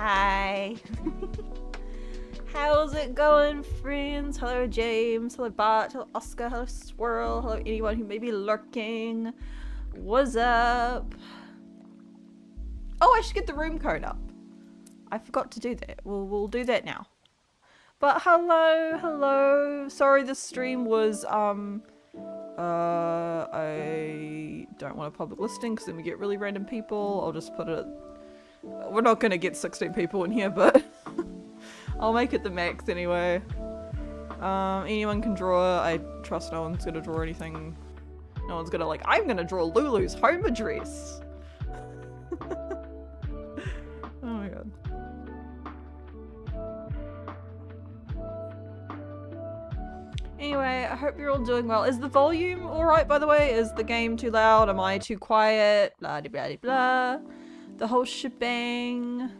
Hi. How's it going, friends? Hello, James. Hello, Bart. Hello, Oscar. Hello, Swirl. Hello, anyone who may be lurking. What's up? Oh, I should get the room code up. I forgot to do that. We'll do that now. But hello. Sorry, this stream was, I don't want a public listing because then we get really random people. I'll just put it... We're not gonna get 16 people in here, but I'll make it the max anyway. Anyone can draw. I trust no one's gonna draw anything. No one's gonna I'm gonna draw Lulu's home address. Oh my god. Anyway, I hope you're all doing well. Is the volume alright, by the way? Is the game too loud? Am I too quiet? Blah de blah de blah. The whole shebang.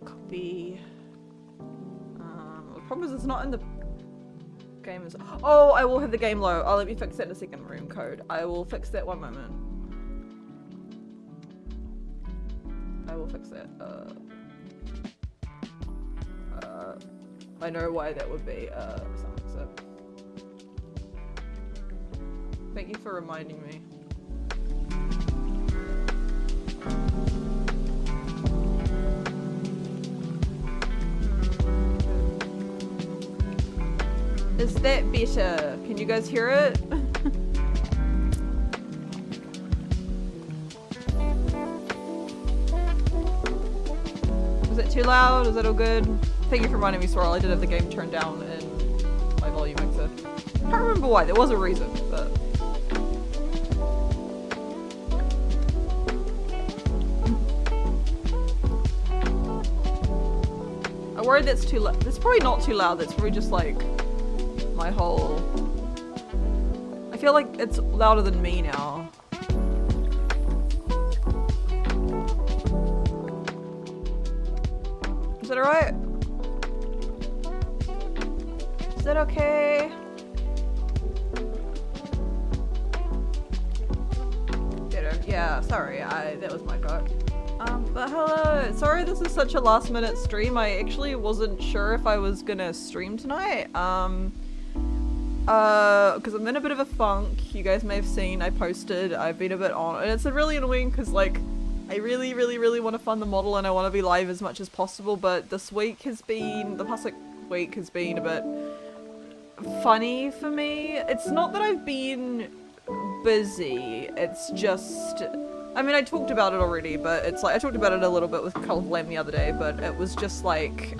Copy. The problem is it's not in the game. Oh, I will have the game low. Let me fix that in a second. Room code. I will fix that one moment. I will fix that. I know why that would be. So. Thank you for reminding me. Is that better? Can you guys hear it? Is it too loud? Is that all good? Thank you for reminding me, Swirl. I did have the game turned down and my volume mixer. I can't remember why. There was a reason, but... I'm worried that's too loud. That's probably not too loud. That's probably just like my whole... I feel like it's louder than me now. Is that alright? Is that okay? Yeah, sorry, that was my fault. But hello, sorry this is such a last minute stream. I actually wasn't sure if I was gonna stream tonight. Because I'm in a bit of a funk. You guys may have seen I posted, I've been a bit on, and it's really annoying because like, I really want to fund the model and I want to be live as much as possible, but this week has been, the past week has been a bit funny for me. It's not that I've been busy, it's just, I mean I talked about it already, but it's like, I talked about it a little bit with Colourful Lamb the other day, but it was just like,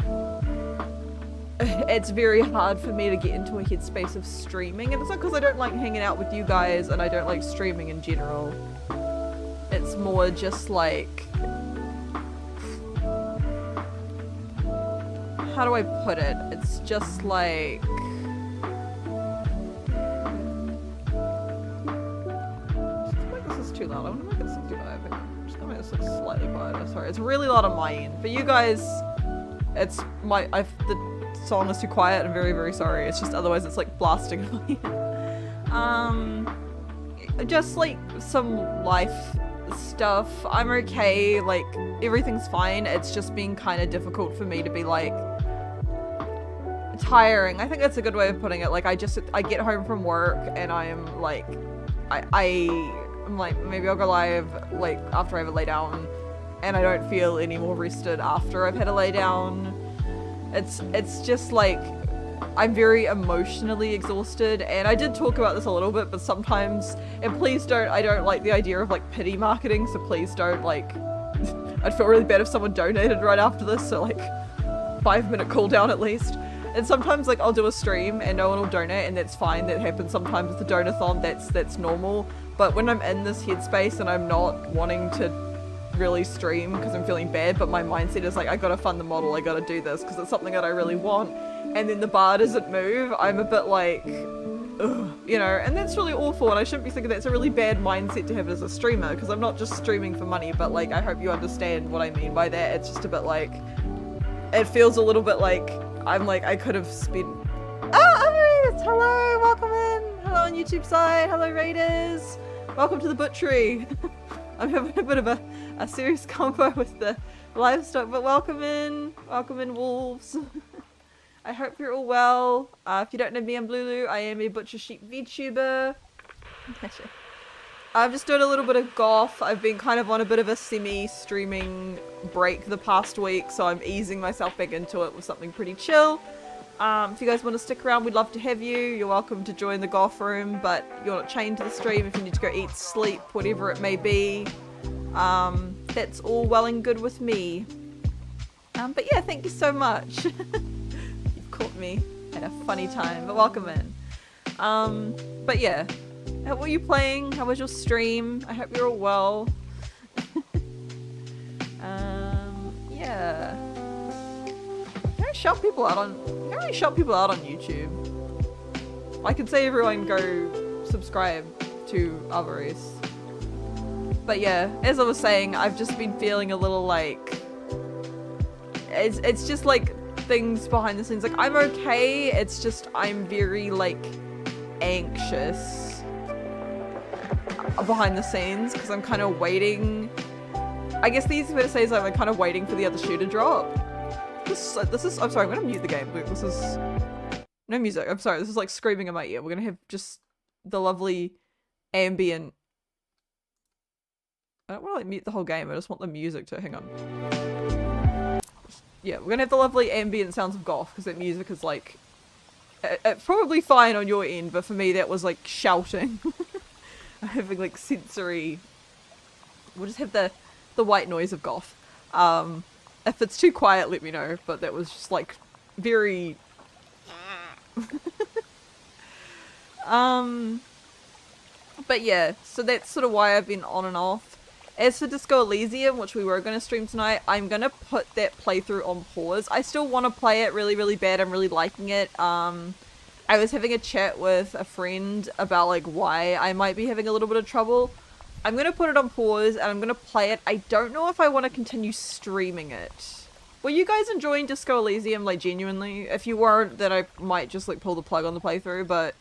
it's very hard for me to get into a headspace of streaming, and it's not because I don't like hanging out with you guys and I don't like streaming in general. It's more just like, how do I put it? It's just like, this is too loud. I wonder if I can 65. I'm just gonna make this look slightly quieter. Sorry, it's really loud on my end. For you guys, it's the song is too quiet. I'm very sorry. It's just otherwise it's like blasting in my ear. Just like some life stuff. I'm okay, like everything's fine. It's just been kind of difficult for me to be like tiring. I think that's a good way of putting it. Like I get home from work and I am like I'm like maybe I'll go live like after I have a lay down and I don't feel any more rested after I've had a lay down. It's just like I'm very emotionally exhausted, and I did talk about this a little bit, but sometimes, and please don't, I don't like the idea of like pity marketing, so please don't like, I'd feel really bad if someone donated right after this, so like 5-minute cooldown at least. And sometimes like I'll do a stream and no one will donate, and that's fine, that happens sometimes with the donathon, that's normal. But when I'm in this headspace and I'm not wanting to really stream because I'm feeling bad, but my mindset is like, I gotta fund the model, I gotta do this because it's something that I really want, and then the bar doesn't move, I'm a bit like, ugh, you know, and that's really awful, and I shouldn't be thinking that's a really bad mindset to have as a streamer, because I'm not just streaming for money, but like, I hope you understand what I mean by that. It's just a bit like, it feels a little bit like, I'm like, I could have spent, oh, Amaris, hello, welcome in, hello on YouTube side, hello Raiders, Welcome to the butchery. I'm having a bit of a serious combo with the livestock, but welcome in wolves. I hope you're all well. If you don't know me, I'm Lulu. I am a butcher sheep VTuber. I'm just doing a little bit of golf. I've been kind of on a bit of a semi-streaming break the past week, so I'm easing myself back into it with something pretty chill. If you guys want to stick around, we'd love to have you. You're welcome to join the golf room, but you're not chained to the stream. If you need to go eat, sleep, whatever it may be, that's all well and good with me. But yeah, thank you so much. You've caught me at a funny time, but welcome in. But yeah, how were you playing? How was your stream? I hope you're all well. Yeah. I don't shout people out on. I don't really shout people out on YouTube. I could say everyone go subscribe to Alvarez. But yeah, as I was saying, I've just been feeling a little like it's just like things behind the scenes. Like I'm okay. It's just I'm very like anxious behind the scenes because I'm kind of waiting. I guess the easiest way to say is I'm kind of waiting for the other shoe to drop. This is, I'm sorry, I'm gonna mute the game. This is, no music, I'm sorry, this is like screaming in my ear. We're gonna have just the lovely ambient, I don't want to like mute the whole game, I just want the music to, hang on. Yeah, we're gonna have the lovely ambient sounds of golf, because that music is like, it's probably fine on your end, but for me that was like shouting. I'm having like sensory, we'll just have the white noise of golf. If it's too quiet, let me know, but that was just like very but yeah, so that's sort of why I've been on and off. As for Disco Elysium, which we were going to stream tonight, I'm going to put that playthrough on pause. I still want to play it really, really bad. I'm really liking it. I was having a chat with a friend about like why I might be having a little bit of trouble. I'm going to put it on pause and I'm going to play it. I don't know if I want to continue streaming it. Were you guys enjoying Disco Elysium, like genuinely? If you weren't, then I might just like pull the plug on the playthrough, but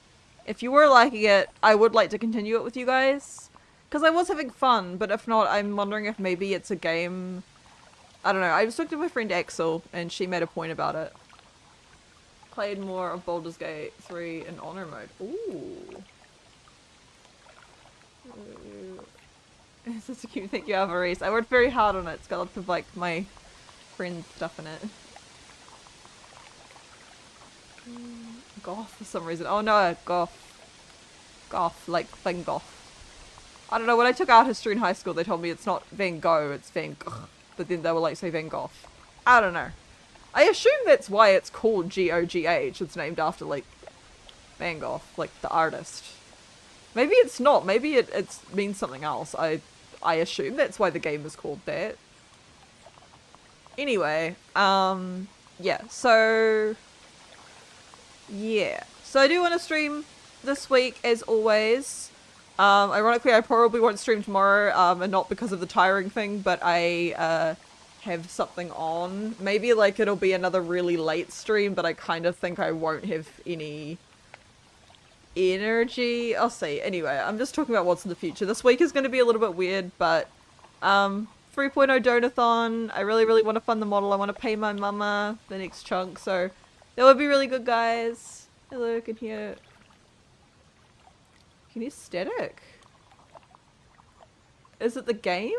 if you were liking it, I would like to continue it with you guys. Because I was having fun, but if not, I'm wondering if maybe it's a game. I don't know. I just talked to my friend Axel and she made a point about it. Played more of Baldur's Gate 3 in honor mode. Ooh. It's such a cute, thank you, Alvarez. I worked very hard on it. It's got lots of like my friend stuff in it. Goth for some reason. Oh no, goth. Goth, like Van Gogh. I don't know, when I took art history in high school they told me it's not Van Gogh, it's Van Gogh. But then they were like, say Van Gogh. I don't know. I assume that's why it's called G-O-G-H. It's named after like Van Gogh, like the artist. Maybe it's not. Maybe it means something else. I assume that's why the game is called that. Anyway, yeah, so... yeah. So I do want to stream this week, as always. Ironically, I probably won't stream tomorrow, and not because of the tiring thing, but I, have something on. Maybe, like, it'll be another really late stream, but I kind of think I won't have any energy. I'll see. Anyway, I'm just talking about what's in the future. This week is going to be a little bit weird, but 3.0 donathon. I really, really want to fund the model. I want to pay my mama the next chunk, so that would be really good, guys. Hello, can hear static? Is it the game?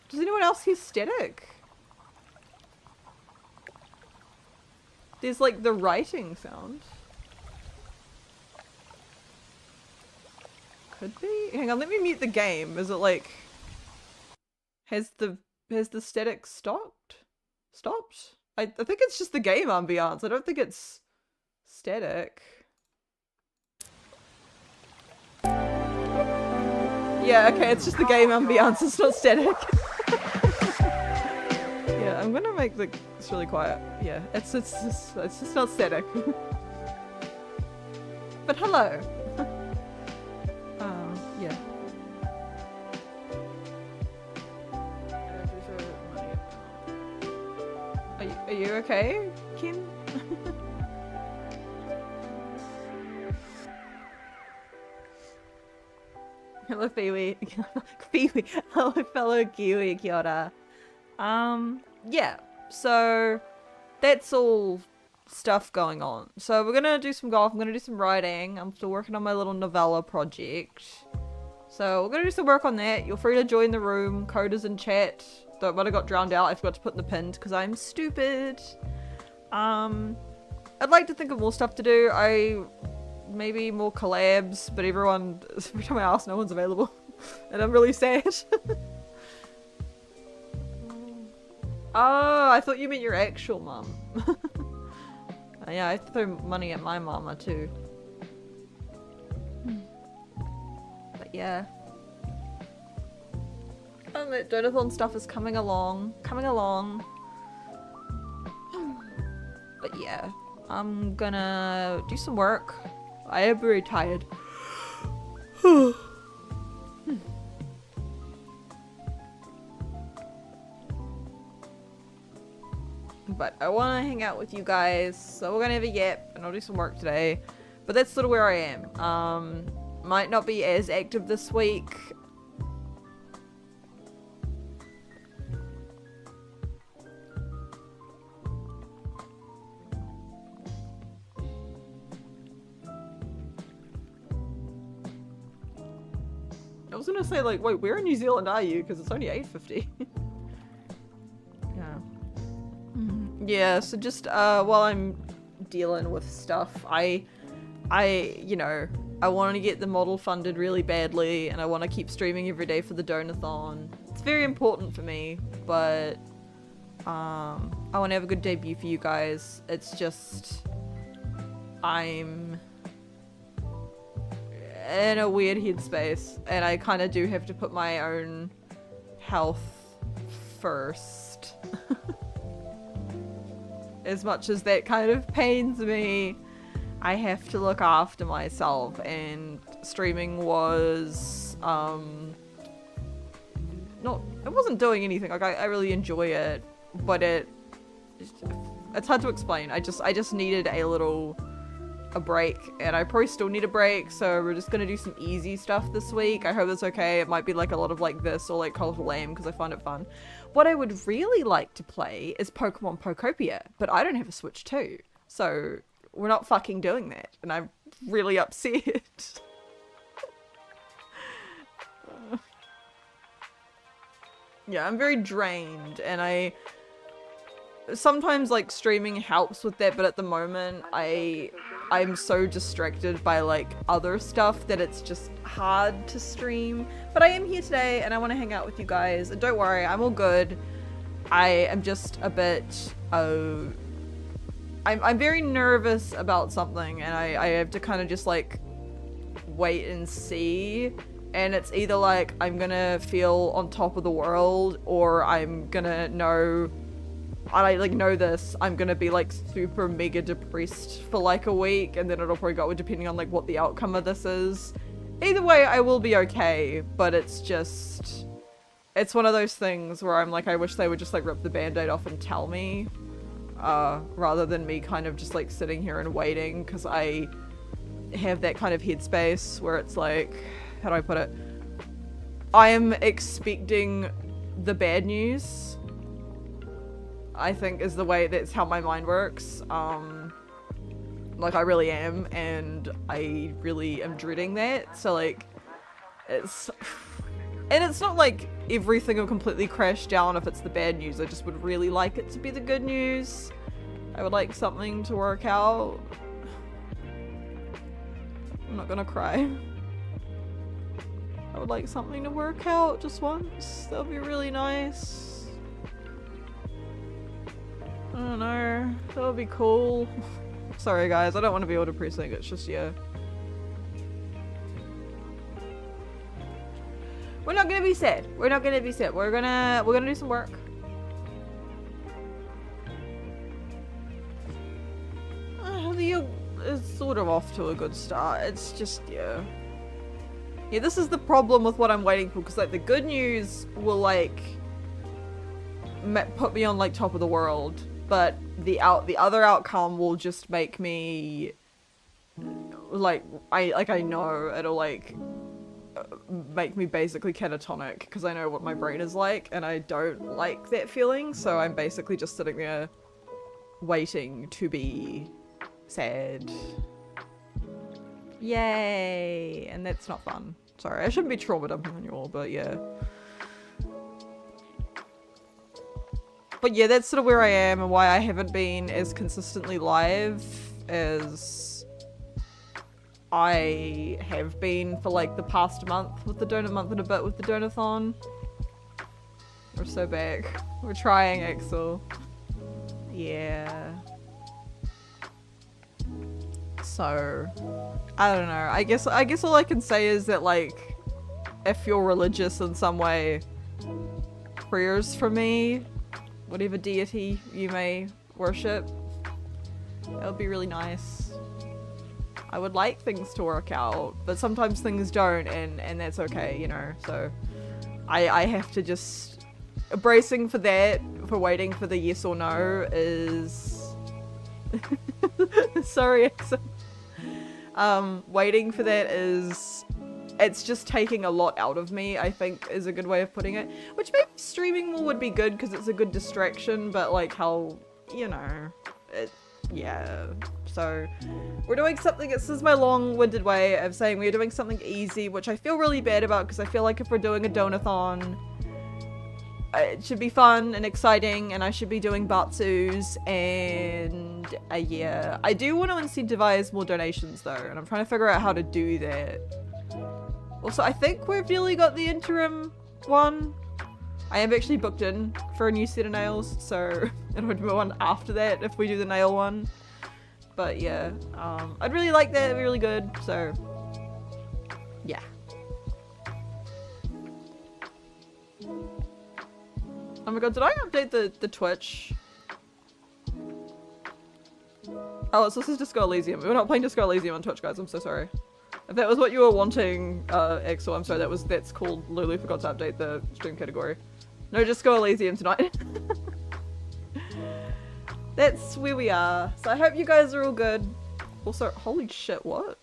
Does anyone else hear static? There's like the writing sound. Could be? Hang on, let me mute the game. Is it like... Has the static stopped? Stopped? I think it's just the game ambiance. I don't think it's static. Yeah, okay, it's just the game ambiance. It's not static. Yeah, I'm gonna make it's really quiet. Yeah, it's just not static. But hello. Yeah. Are you okay, Kim? Hello, Fiwi. Fiwi. Hello, fellow Kiwi. Kia ora. Yeah. So that's all stuff going on. So we're gonna do some golf. I'm gonna do some writing. I'm still working on my little novella project. So we're gonna do some work on that. You're free to join the room. Code is in chat. Though it might have got drowned out. I forgot to put in the pinned because I'm stupid. I'd like to think of more stuff to do. Maybe more collabs, but every time I ask, no one's available. And I'm really sad. Oh, I thought you meant your actual mum. Yeah, I throw money at my mama too. But yeah. That donathon stuff is coming along. But yeah, I'm gonna do some work. I am very tired. But I want to hang out with you guys, so we're gonna have a yap and I'll do some work today. But that's sort of where I am. Might not be as active this week. I was gonna say, like, wait, where in New Zealand are you? Because it's only 8:50. Yeah. Yeah, so just, while I'm dealing with stuff, I want to get the model funded really badly, and I want to keep streaming every day for the donathon. It's very important for me, but, I want to have a good debut for you guys. It's just, I'm in a weird headspace, and I kind of do have to put my own health first. As much as that kind of pains me, I have to look after myself, and streaming was, it wasn't doing anything. Like, I really enjoy it, but it's hard to explain. I just needed a break, and I probably still need a break, so we're just gonna do some easy stuff this week. I hope it's okay. It might be like a lot of like this or like Colorful Lame because I find it fun. What I would really like to play is Pokemon Pokopia, but I don't have a Switch 2, so we're not fucking doing that, and I'm really upset. Yeah, I'm very drained, and sometimes like streaming helps with that, but at the moment I'm so distracted by like other stuff that it's just hard to stream. But I am here today and I want to hang out with you guys, and don't worry, I'm all good. I am just a bit I'm very nervous about something, and I have to kind of just like wait and see. And it's either like I'm gonna feel on top of the world, or I'm gonna know, I like know this, I'm gonna be like super mega depressed for like a week, and then it'll probably go depending on like what the outcome of this is. Either way, I will be okay, but it's one of those things where I'm like, I wish they would just like rip the band-aid off and tell me, rather than me kind of just like sitting here and waiting, because I have that kind of headspace where it's like, how do I put it? I am expecting the bad news, I think, is the way, that's how my mind works. Like, I really am, and I really am dreading that. So like, it's not like everything will completely crash down if it's the bad news. I just would really like it to be the good news. I would like something to work out. I'm not gonna cry. I would like something to work out just once. That would be really nice. I don't know. That would be cool. Sorry guys, I don't want to be all depressing. It's just, yeah. We're not gonna be sad. We're not gonna be sad. We're gonna do some work. The year is sort of off to a good start. It's just, yeah. Yeah, this is the problem with what I'm waiting for, because like the good news will like put me on like top of the world, but the other outcome will just make me like, I know it'll like make me basically catatonic because I know what my brain is like and I don't like that feeling, so I'm basically just sitting there waiting to be sad. Yay! And that's not fun. Sorry, I shouldn't be trauma dumping on you all, but yeah. But yeah, that's sort of where I am and why I haven't been as consistently live as I have been for like the past month with the month and a bit with the donathon. We're so back. We're trying, Axel. Yeah. So, I don't know. I guess all I can say is that, like, if you're religious in some way, prayers for me, whatever deity you may worship, that would be really nice. I would like things to work out, but sometimes things don't, and that's okay, you know, so I have to just... Bracing for that, for waiting for the yes or no is... Sorry, Axel. Waiting for that is... It's just taking a lot out of me, I think, is a good way of putting it. Which maybe streaming more would be good, because it's a good distraction, but like how, you know, yeah. So, we're doing something, this is my long-winded way of saying we're doing something easy, which I feel really bad about, because I feel like if we're doing a donathon, it should be fun and exciting, and I should be doing Batsus, and yeah. I do want to incentivize more donations though, and I'm trying to figure out how to do that. Also, I think we've nearly got the interim one. I am actually booked in for a new set of nails, so it would be one after that if we do the nail one. But yeah, I'd really like that, it'd be really good, so yeah. Oh my god, did I update the Twitch? Oh, so this is Disco Elysium. We're not playing Disco Elysium on Twitch, guys, I'm so sorry. If that was what you were wanting, Axel, I'm sorry, that's called Lulu forgot to update the stream category. No Disco Elysium tonight. That's where we are. So I hope you guys are all good. Also, holy shit, what?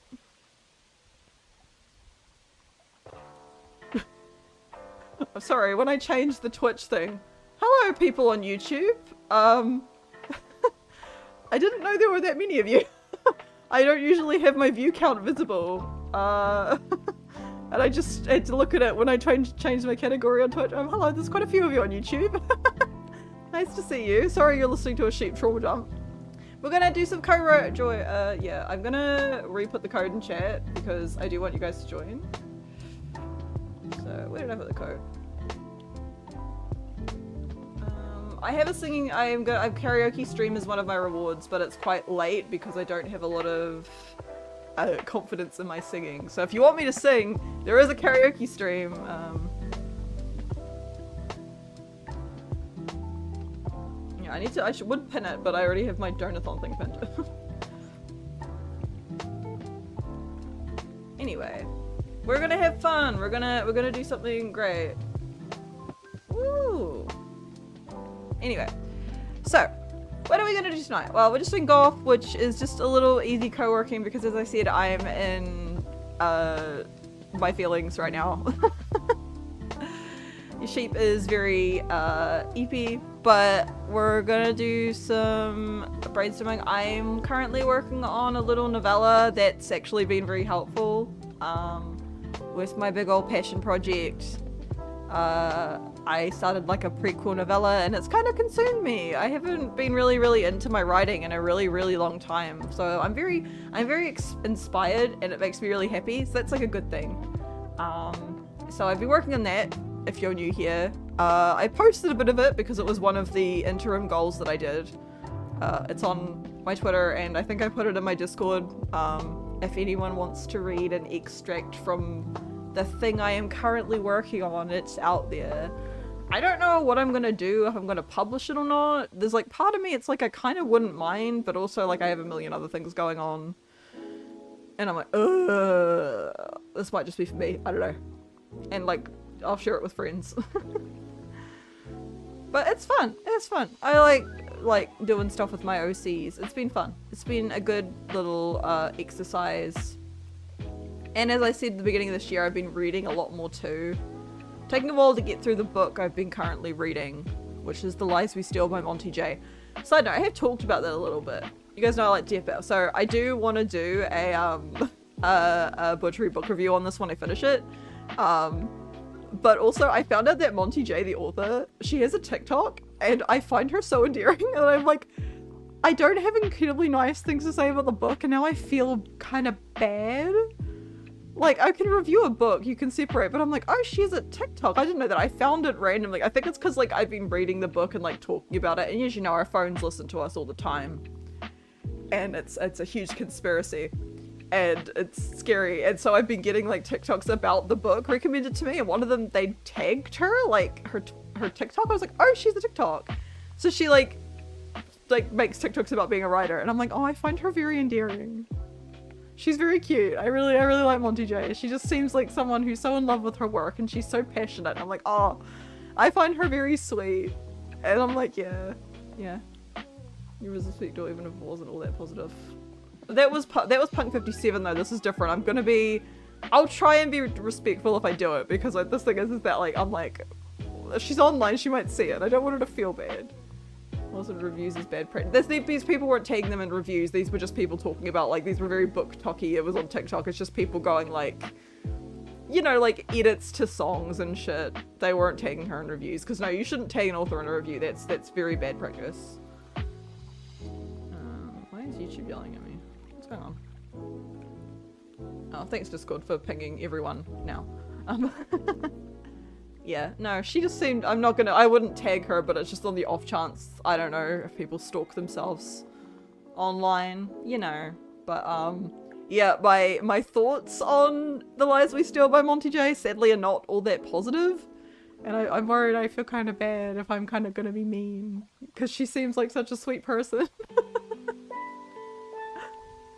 I'm sorry, when I changed the Twitch thing. Hello, people on YouTube. I didn't know there were that many of you. I don't usually have my view count visible. And I just had to look at it when I changed my category on Twitch. Hello, there's quite a few of you on YouTube. Nice to see you. Sorry you're listening to a sheep trauma dump. We're gonna do some co-wrote joy. Yeah, I'm gonna re-put the code in chat because I do want you guys to join. So, where did I put the code? I have a singing, I karaoke stream as one of my rewards, but it's quite late because I don't have a lot of confidence in my singing. So if you want me to sing, there is a karaoke stream. Yeah, I would pin it, but I already have my donathon thing pinned. Anyway, we're gonna have fun. We're gonna do something great. Woo! Anyway, so what are we gonna do tonight? Well, we're just doing golf, which is just a little easy co-working because, as I said, I'm in my feelings right now. Your sheep is very eepy, but we're gonna do some brainstorming. I'm currently working on a little novella that's actually been very helpful with my big old passion project. I started like a prequel novella and it's kind of consumed me. I haven't been really into my writing in a really long time. So I'm very inspired and it makes me really happy. So that's like a good thing. So I've been working on that if you're new here. I posted a bit of it because it was one of the interim goals that I did. It's on my Twitter and I think I put it in my Discord. If anyone wants to read an extract from the thing I am currently working on, it's out there. I don't know what I'm gonna do, if I'm gonna publish it or not. There's like part of me, it's like I kind of wouldn't mind, but also like I have a million other things going on. And I'm like, ugh, this might just be for me, I don't know. And like, I'll share it with friends. But it's fun, I like doing stuff with my OCs. It's been fun. It's been a good little exercise And as I said at the beginning of this year, I've been reading a lot more too. Taking a while to get through the book I've been currently reading, which is The Lies We Steal by Monty J. Side note, I have talked about that a little bit. You guys know I like DFL, so I do want to do a butchery book review on this when I finish it. But also I found out that Monty J, the author, she has a TikTok, and I find her so endearing, and I'm like, I don't have incredibly nice things to say about the book, and now I feel kind of bad. Like, I can review a book, you can separate, but I'm like, oh, she has a TikTok. I didn't know that. I found it randomly. I think it's because, like, I've been reading the book and, like, talking about it, and as you know, our phones listen to us all the time. And it's a huge conspiracy. And it's scary. And so I've been getting, like, TikToks about the book recommended to me, and one of them, they tagged her, like, her TikTok. I was like, oh, she's a TikTok. So she, like makes TikToks about being a writer, and I'm like, oh, I find her very endearing. She's very cute. I really like Monty J. She just seems like someone who's so in love with her work, and she's so passionate. And I'm like, oh, I find her very sweet. And I'm like, yeah. You was a sweet door even if it wasn't all that positive. That was Punk 57 though. This is different. I'll try and be respectful if I do it, because like this thing is that like I'm like, if she's online, she might see it. I don't want her to feel bad. Wasn't reviews is bad practice. These people weren't tagging them in reviews. These were just people talking about, like, these were very book talky. It was on TikTok. It's just people going like, you know, like edits to songs and shit. They weren't tagging her in reviews, because no, you shouldn't tag an author in a review. That's very bad practice. Why is YouTube yelling at me? What's going on? Oh, thanks Discord for pinging everyone now. Yeah, no, she just seemed, I wouldn't tag her, but it's just on the off chance, I don't know, if people stalk themselves online, you know. But, yeah, my thoughts on The Lies We Steal by Monty J, sadly, are not all that positive. And I'm worried I feel kind of bad if I'm kind of gonna be mean, because she seems like such a sweet person.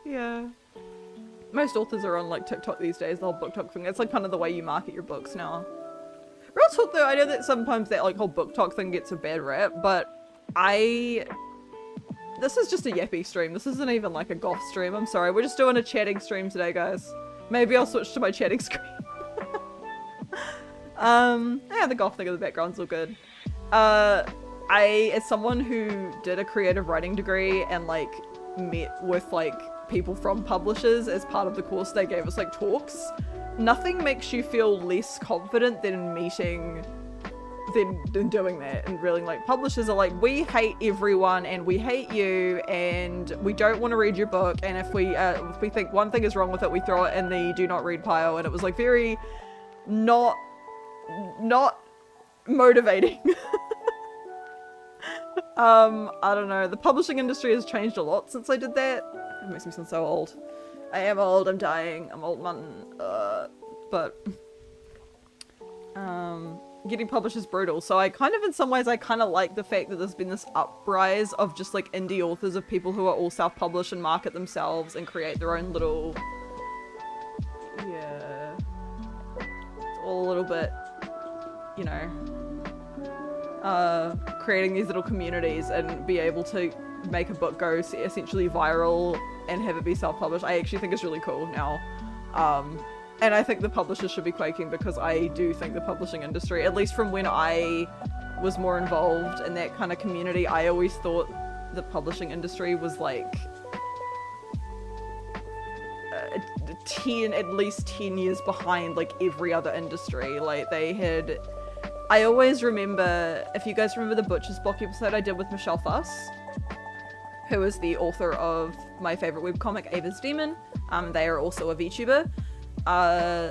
Yeah. Most authors are on, like, TikTok these days, the whole book talk thing. That's, like, kind of the way you market your books now. Real talk though, I know that sometimes that like whole book talk thing gets a bad rap, but this is just a yappy stream. This isn't even like a goth stream. I'm sorry. We're just doing a chatting stream today, guys. Maybe I'll switch to my chatting screen. Yeah, the goth thing in the background's all good. As someone who did a creative writing degree and like met with like people from publishers as part of the course, they gave us like talks. Nothing makes you feel less confident than doing that, and really like publishers are like, we hate everyone and we hate you and we don't want to read your book, and if we think one thing is wrong with it, we throw it in the do not read pile. And it was like very not motivating. I don't know, the publishing industry has changed a lot since I did that. It makes me sound so old. I am old, I'm dying, I'm old man, but getting published is brutal. So I kind of, in some ways, I kind of like the fact that there's been this uprise of just like indie authors, of people who are all self-publish and market themselves and create their own little, yeah, it's all a little bit, you know, creating these little communities and be able to make a book go essentially viral and have it be self-published. I actually think it's really cool now. And I think the publishers should be quaking, because I do think the publishing industry, at least from when I was more involved in that kind of community, I always thought the publishing industry was like at least 10 years behind like every other industry. Like they had, I always remember, if you guys remember the Butcher's Block episode I did with Michelle Fuss, who is the author of my favorite webcomic, Ava's Demon. They are also a VTuber.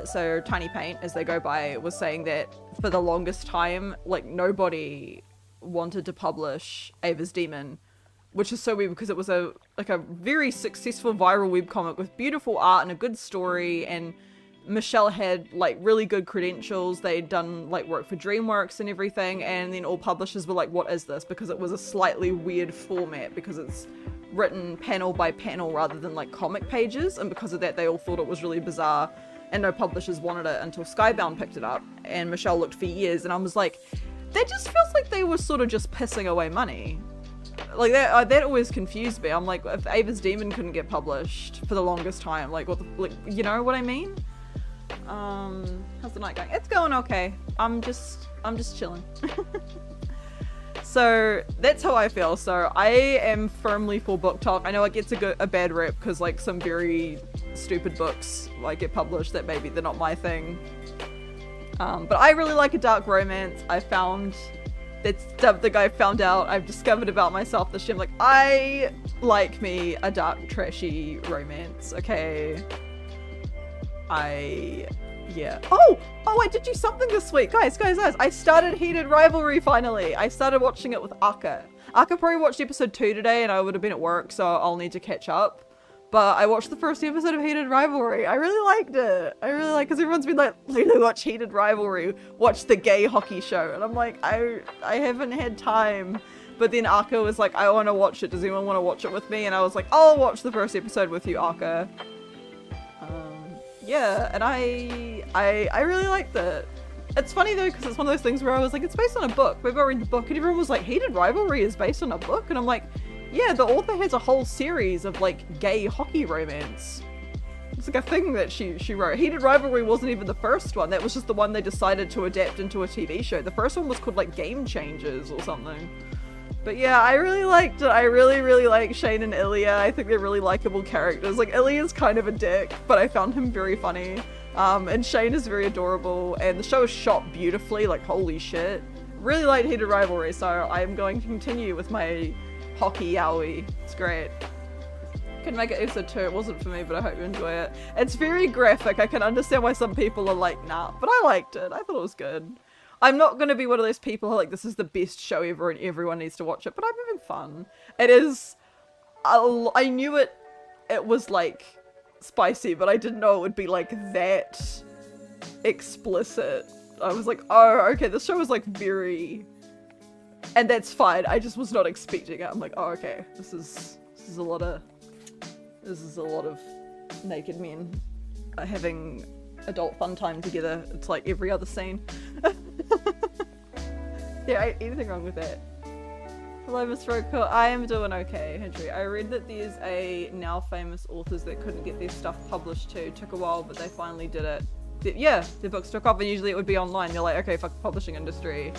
So Tiny Paint, as they go by, was saying that for the longest time, like, nobody wanted to publish Ava's Demon, which is so weird because it was a very successful viral webcomic with beautiful art and a good story, and Michelle had like really good credentials. They'd done like work for DreamWorks and everything, and then all publishers were like, what is this? Because it was a slightly weird format, because it's written panel by panel rather than like comic pages, and because of that they all thought it was really bizarre, and no publishers wanted it until Skybound picked it up, and Michelle looked for years, and I was like, that just feels like they were sort of just pissing away money. Like that always confused me. I'm like, if Ava's Demon couldn't get published for the longest time, like what the, like, you know what I mean? How's the night going? It's going okay. I'm just chilling. So that's how I feel. So I am firmly for book talk. I know it gets a bad rep because like some very stupid books like get published that maybe they're not my thing. But I really like a dark romance. I found that's something I found out. I've discovered about myself this year. I'm like, I like me a dark, trashy romance. Okay. Yeah. Oh, I did do something this week. Guys. I started Heated Rivalry finally. I started watching it with Aka. Aka probably watched episode 2 today and I would have been at work, so I'll need to catch up. But I watched the first episode of Heated Rivalry. I really liked it. Because everyone's been like, Lulu, watch Heated Rivalry. Watch the gay hockey show. And I'm like, I haven't had time. But then Aka was like, I want to watch it. Does anyone want to watch it with me? And I was like, I'll watch the first episode with you, Aka. Yeah, and I really liked it. It's funny though, because it's one of those things where I was like, it's based on a book. Maybe I'll read the book, and everyone was like, Heated Rivalry is based on a book? And I'm like, yeah, the author has a whole series of like gay hockey romance. It's like a thing that she wrote. Heated Rivalry wasn't even the first one. That was just the one they decided to adapt into a TV show. The first one was called like Game Changers or something. But yeah, I really liked it. I really like Shane and Ilya. I think they're really likable characters. Like, Ilya's kind of a dick, but I found him very funny. And Shane is very adorable, and the show is shot beautifully, like, holy shit. Really liked Heated Rivalry, so I'm going to continue with my hockey yaoi. It's great. Couldn't make it episode 2, it wasn't for me, but I hope you enjoy it. It's very graphic. I can understand why some people are like, nah, but I liked it. I thought it was good. I'm not going to be one of those people who are like, this is the best show ever and everyone needs to watch it, but I'm having fun. It is, I knew it was like spicy, but I didn't know it would be like that explicit. I was like, oh, okay, this show is like very, and that's fine. I just was not expecting it. I'm like, oh, okay, this is a lot of naked men having adult fun time together. It's like every other scene. Yeah, anything wrong with that? Hello, Miss Roku. I am doing okay, Henry. I read that there's a now famous authors that couldn't get their stuff published too. Took a while, but they finally did it. Yeah, their books took off, and usually it would be online. They're like, okay, fuck the publishing industry.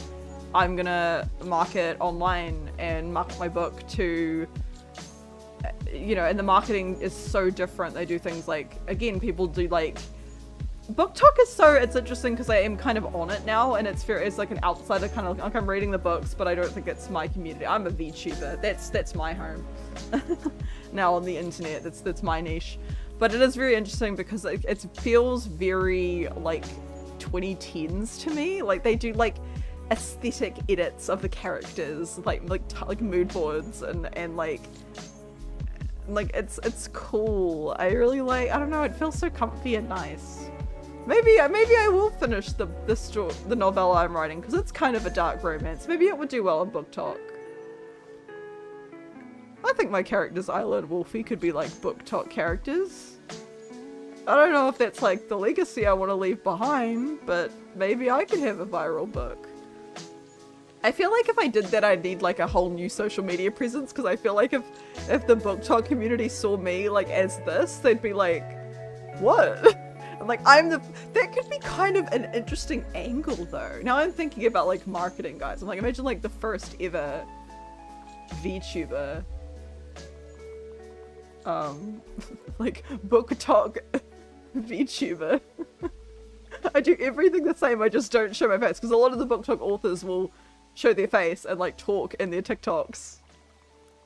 I'm gonna market online and market my book to, you know, and the marketing is so different. They do things like, again, people do like, book talk is so, it's interesting because I am kind of on it now, and it's like an outsider kind of, like I'm reading the books, but I don't think it's my community. I'm a VTuber. That's my home. Now on the internet, that's my niche. But it is very interesting because it feels very like 2010s to me. Like they do like aesthetic edits of the characters, like mood boards and like it's cool. I really like, I don't know, it feels so comfy and nice. Maybe I will finish the novella I'm writing because it's kind of a dark romance. Maybe it would do well in book talk. I think my characters, Isla and Wolfie, could be like book talk characters. I don't know if that's like the legacy I want to leave behind, but maybe I could have a viral book. I feel like if I did that, I'd need like a whole new social media presence, because I feel like if the book talk community saw me like as this, they'd be like, what? I'm like, that could be kind of an interesting angle though. Now I'm thinking about like marketing, guys. I'm like, imagine like the first ever VTuber, like book talk VTuber. I do everything the same, I just don't show my face, because a lot of the book talk authors will show their face and like talk in their TikToks,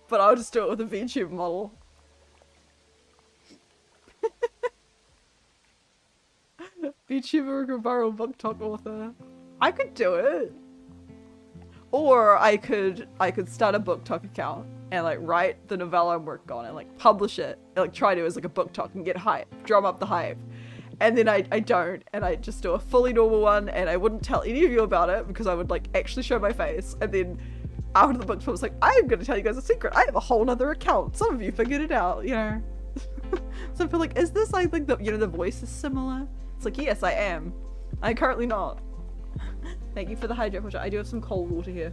but I'll just do it with a VTuber model. VTuber or viral book talk author. I could do it. Or I could start a book talk account and like write the novella I'm working on and like publish it and like try to as like a book talk and get hype, drum up the hype. And then I don't, and I just do a fully normal one, and I wouldn't tell any of you about it because I would like actually show my face. And then after the book talk, I was like, I'm gonna tell you guys a secret. I have a whole nother account. Some of you figured it out, you know. So I feel like, is this like the, you know, the voice is similar? It's like, yes, I am. I'm currently not. Thank you for the hydrate water. I do have some cold water here.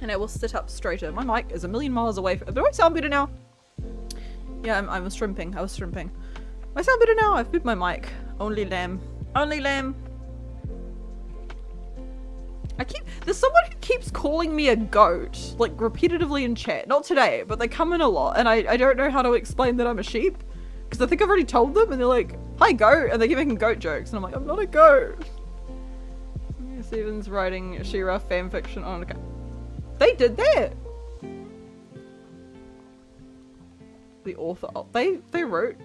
And I will sit up straighter. My mic is a million miles away from— do I sound better now? Yeah, I was shrimping. I sound better now. I've moved my mic. Only lamb. Only lamb. There's someone who keeps calling me a goat, like repetitively in chat. Not today, but they come in a lot, and I don't know how to explain that I'm a sheep. Because I think I've already told them, and they're like, hi goat, and they keep making goat jokes, and I'm like, I'm not a goat. Steven's writing She-Ra fanfiction on account. They did that! The author, oh, they wrote,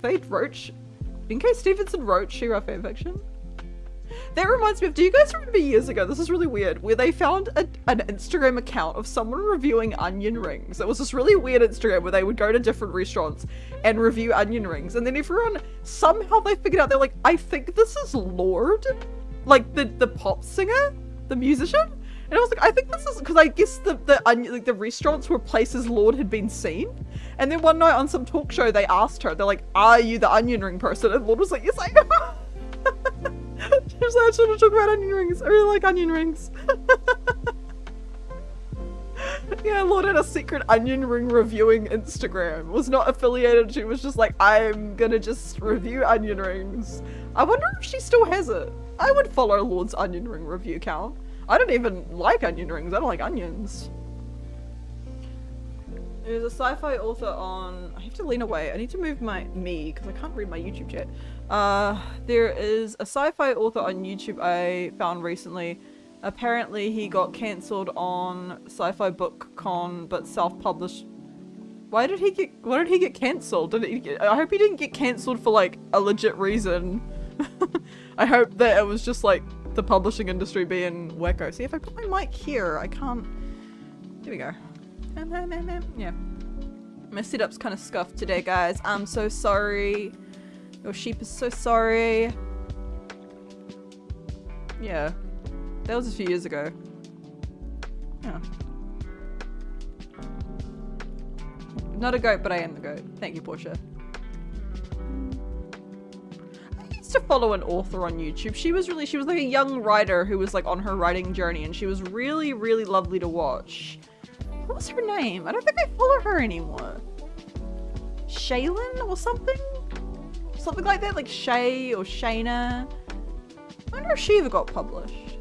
BK Stevenson wrote She-Ra fanfiction? That reminds me of, do you guys remember years ago, this is really weird, where they found an Instagram account of someone reviewing onion rings. It was this really weird Instagram where they would go to different restaurants and review onion rings, and then everyone, somehow they figured out, they're like, I think this is Lord, like the pop singer, the musician, and I was like, I think this is, because I guess the restaurants were places Lord had been seen, and then one night on some talk show they asked her, they're like, are you the onion ring person? And Lord was like, yes I am. She was like, I just want to talk about onion rings. I really like onion rings. Yeah, Lord had a secret onion ring reviewing Instagram. Was not affiliated. She was just like, I'm gonna just review onion rings. I wonder if she still has it. I would follow Lord's onion ring review account. I don't even like onion rings. I don't like onions. There's a sci-fi author on... I have to lean away. I need to move me because I can't read my YouTube chat. There is a sci-fi author on YouTube I found recently. Apparently he got cancelled on Sci-Fi Book Con, but self-published. Why did he get cancelled? I hope he didn't get cancelled for like a legit reason. I hope that it was just like the publishing industry being wacko. See, if I put my mic here, I can't. Here we go. Yeah. My setup's kind of scuffed today, guys. I'm so sorry. Your sheep is so sorry. Yeah. That was a few years ago. Yeah. Not a goat, but I am the goat. Thank you, Portia. I used to follow an author on YouTube. She was like a young writer who was like on her writing journey, and she was really, really lovely to watch. What was her name? I don't think I follow her anymore. Shaylin or something? Something like that, like Shay or Shayna. I wonder if she ever got published.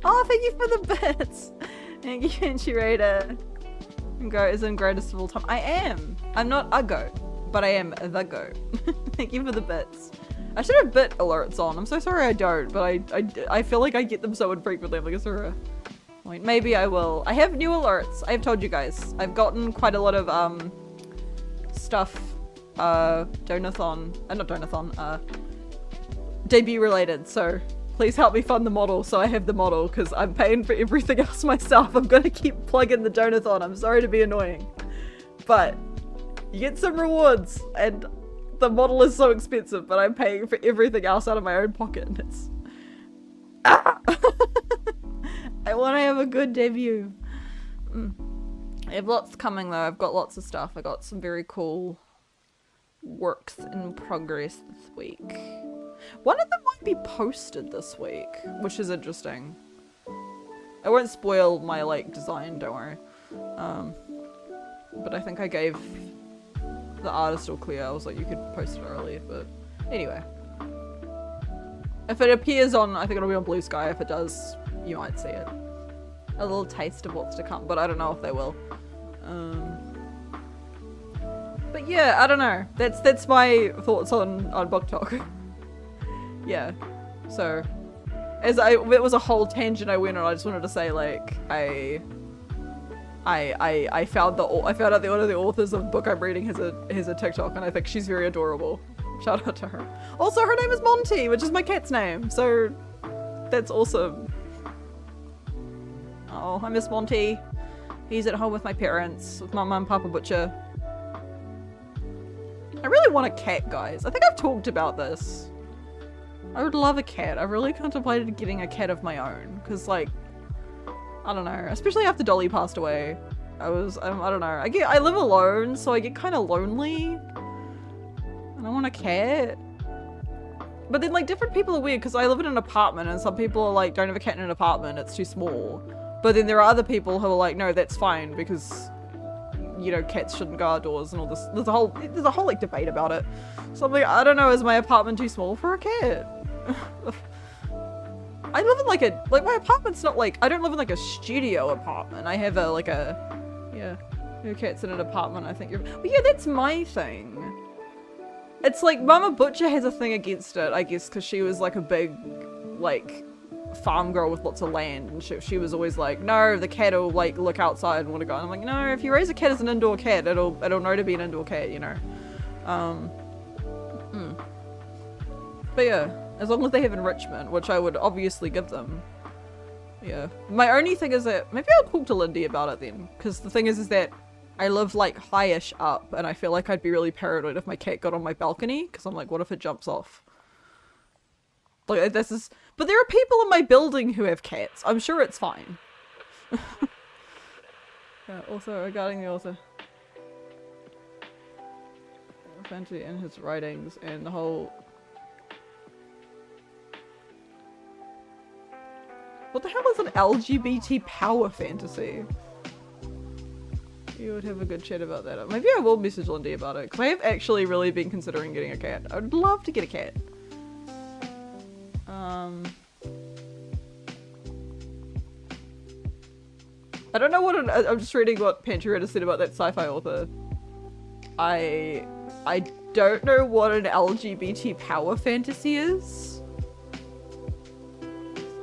Oh, thank you for the bits. Thank you, Enchirada. Goat is in greatest of all time. I am. I'm not a goat, but I am the goat. Thank you for the bits. I should have bit alerts on. I'm so sorry I don't, but I feel like I get them so infrequently. I'm like, is there a... Wait, maybe I will. I have new alerts. I've told you guys. I've gotten quite a lot of stuff, donathon, not donathon, debut related, so please help me fund the model so I have the model, because I'm paying for everything else myself. I'm gonna keep plugging the donathon. I'm sorry to be annoying, but you get some rewards, and the model is so expensive, but I'm paying for everything else out of my own pocket, and it's... Ah! I want to have a good debut. I have lots coming though. I've got lots of stuff. I got some very cool works in progress this week. One of them might be posted this week, which is interesting. I won't spoil my like design, don't worry. But I think I gave the artist all clear. I was like, you could post it early, but anyway. If it appears on, I think it'll be on Blue Sky. If it does, you might see it. A little taste of what's to come, but I don't know if they will. But yeah, I don't know. That's my thoughts on Book Talk. Yeah. So, it was a whole tangent I went on. I just wanted to say, like, I found out that one of the authors of the book I'm reading has a TikTok, and I think she's very adorable. Shout out to her. Also, her name is Monty, which is my cat's name, so that's awesome. Oh, I miss Monty. He's at home with my parents, with my mum, Papa Butcher. I really want a cat, guys. I think I've talked about this. I would love a cat. I really contemplated getting a cat of my own, because, like, I don't know, especially after Dolly passed away. I don't know. I live alone, so I get kind of lonely. And I want a cat. But then, like, different people are weird, because I live in an apartment, and some people are like, don't have a cat in an apartment, it's too small. But then there are other people who are like, no, that's fine, because you know, cats shouldn't go outdoors and all this. There's a whole like debate about it. So I'm like, I don't know, is my apartment too small for a cat? I live in like my apartment's not like, I don't live in like a studio apartment. I have yeah, no cats in an apartment. I think well, yeah, that's my thing. It's like Mama Butcher has a thing against it, I guess, because she was like a big, like, farm girl with lots of land, and she was always like, no, the cat will like look outside and want to go. And I'm like, no, if you raise a cat as an indoor cat, it'll know to be an indoor cat, you know. But yeah, as long as they have enrichment, which I would obviously give them. Yeah. My only thing is that maybe I'll talk to Lindy about it then, because the thing is that I live like high-ish up, and I feel like I'd be really paranoid if my cat got on my balcony, because I'm like, what if it jumps off? Like, this is, but there are people in my building who have cats. I'm sure it's fine. Yeah, also regarding the author, fantasy and his writings and the whole. What the hell is an LGBT power fantasy? You would have a good chat about that. Maybe I will message Lindy about it, because I have actually really been considering getting a cat. I'd love to get a cat. I don't know what I'm just reading what Pantry Reader said about that sci-fi author. I don't know what an LGBT power fantasy is,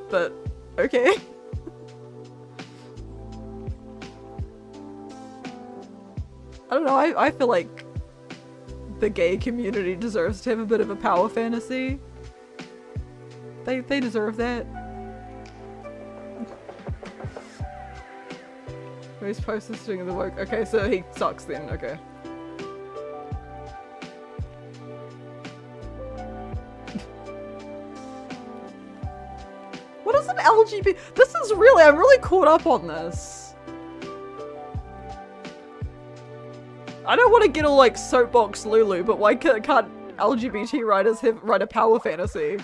but okay. I don't know, I feel like the gay community deserves to have a bit of a power fantasy. They deserve that. Who's posting the work? Okay, so he sucks then, okay. What is an LGBT? This is really, I'm really caught up on this. I don't want to get all like soapbox Lulu, but why can't LGBT writers write a power fantasy?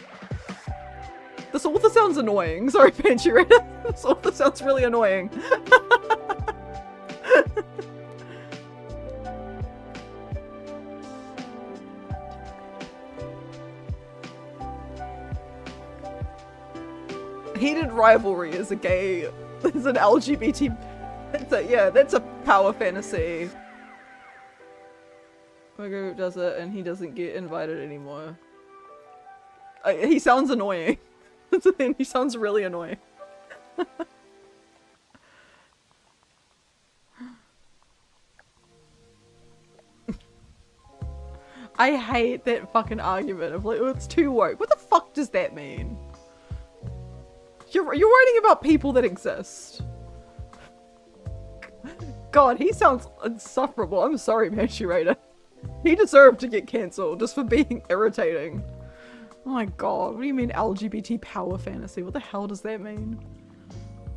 This author sounds annoying. Sorry, Pantry Reader. This author sounds really annoying. Heated rivalry is an LGBT. That's a power fantasy. My group does it and he doesn't get invited anymore. He sounds annoying. That's the thing, he sounds really annoying. I hate that fucking argument of like, oh, it's too woke. What the fuck does that mean? You're writing about people that exist. God, he sounds insufferable. I'm sorry, Pantry Reader. He deserved to get cancelled just for being irritating. Oh my god, what do you mean LGBT power fantasy? What the hell does that mean?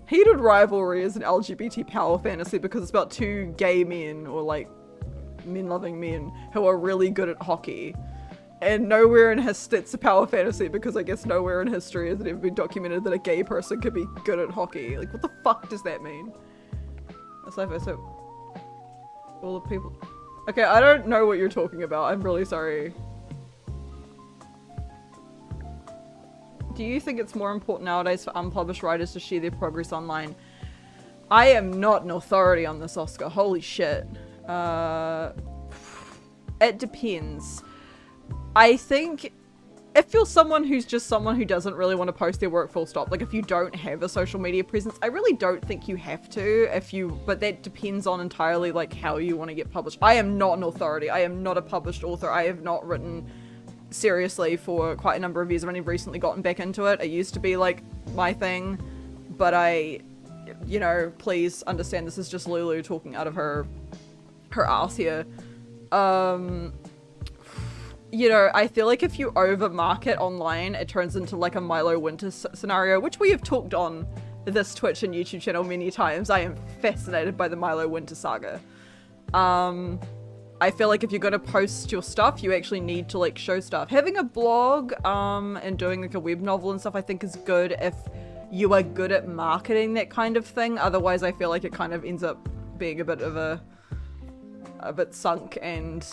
Heated rivalry is an LGBT power fantasy because it's about two gay men, or like men-loving men, who are really good at hockey. And nowhere in history, it's a power fantasy because I guess nowhere in history has it ever been documented that a gay person could be good at hockey. Like, what the fuck does that mean? So all the people. Okay, I don't know what you're talking about. I'm really sorry. Do you think it's more important nowadays for unpublished writers to share their progress online? I am not an authority on this, Oscar. Holy shit. It depends. I think if you're someone who's just someone who doesn't really want to post their work full stop, like if you don't have a social media presence, I really don't think you have to, but that depends on entirely like how you want to get published. I am not an authority. I am not a published author. I have not written seriously for quite a number of years. I've only recently gotten back into it. It used to be like my thing, but you know, please understand this is just Lulu talking out of her ass here. You know, I feel like if you over-market online, it turns into like a Milo Winter scenario, which we have talked on this Twitch and YouTube channel many times. I am fascinated by the Milo Winter saga. I feel like if you're gonna post your stuff, you actually need to like show stuff. Having a blog and doing like a web novel and stuff I think is good if you are good at marketing that kind of thing. Otherwise I feel like it kind of ends up being a bit of a a bit sunk and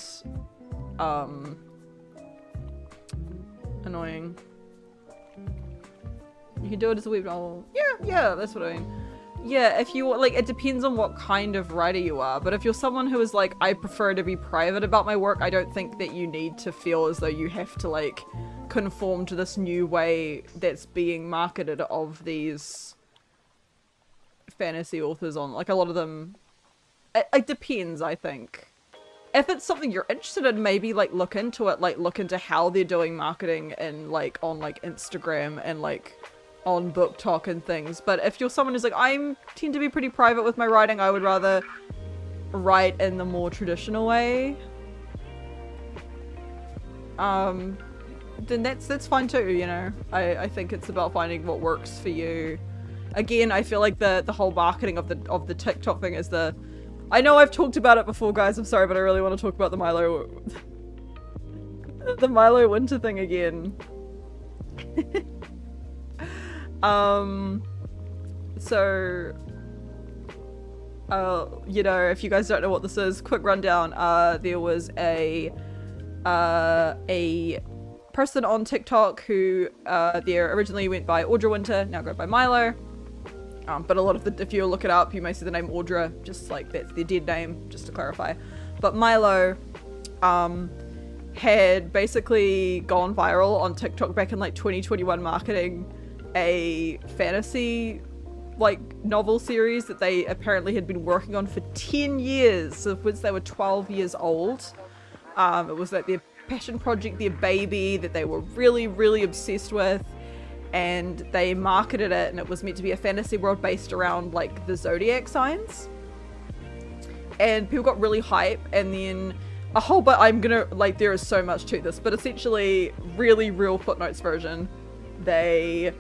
annoying. You can do it as a web novel. Yeah, that's what I mean. Yeah, if you like, it depends on what kind of writer you are, but if you're someone who is like, I prefer to be private about my work, I don't think that you need to feel as though you have to like conform to this new way that's being marketed of these fantasy authors on, like, a lot of them. It depends, I think. If it's something you're interested in, maybe like look into it, like look into how they're doing marketing and like on like Instagram and like on Book Talk and things. But if you're someone who's like, I tend to be pretty private with my writing, I would rather write in the more traditional way, then that's fine too, you know. I think it's about finding what works for you. Again, I feel like the whole marketing of the TikTok thing is the, I know I've talked about it before, guys, I'm sorry, but I really want to talk about the Milo Winter thing again. So, you know, if you guys don't know what this is, quick rundown. There was a person on TikTok who, there originally went by Audra Winter, now go by Milo. But a lot of if you look it up, you may see the name Audra, just like that's their dead name, just to clarify. But Milo, had basically gone viral on TikTok back in like 2021 marketing a fantasy like novel series that they apparently had been working on for 10 years, of which they were 12 years old. It was like their passion project, their baby that they were really, really obsessed with, and they marketed it, and it was meant to be a fantasy world based around like the zodiac signs. And people got really hype, and then a whole but I'm gonna like, there is so much to this, but essentially really real footnotes version, they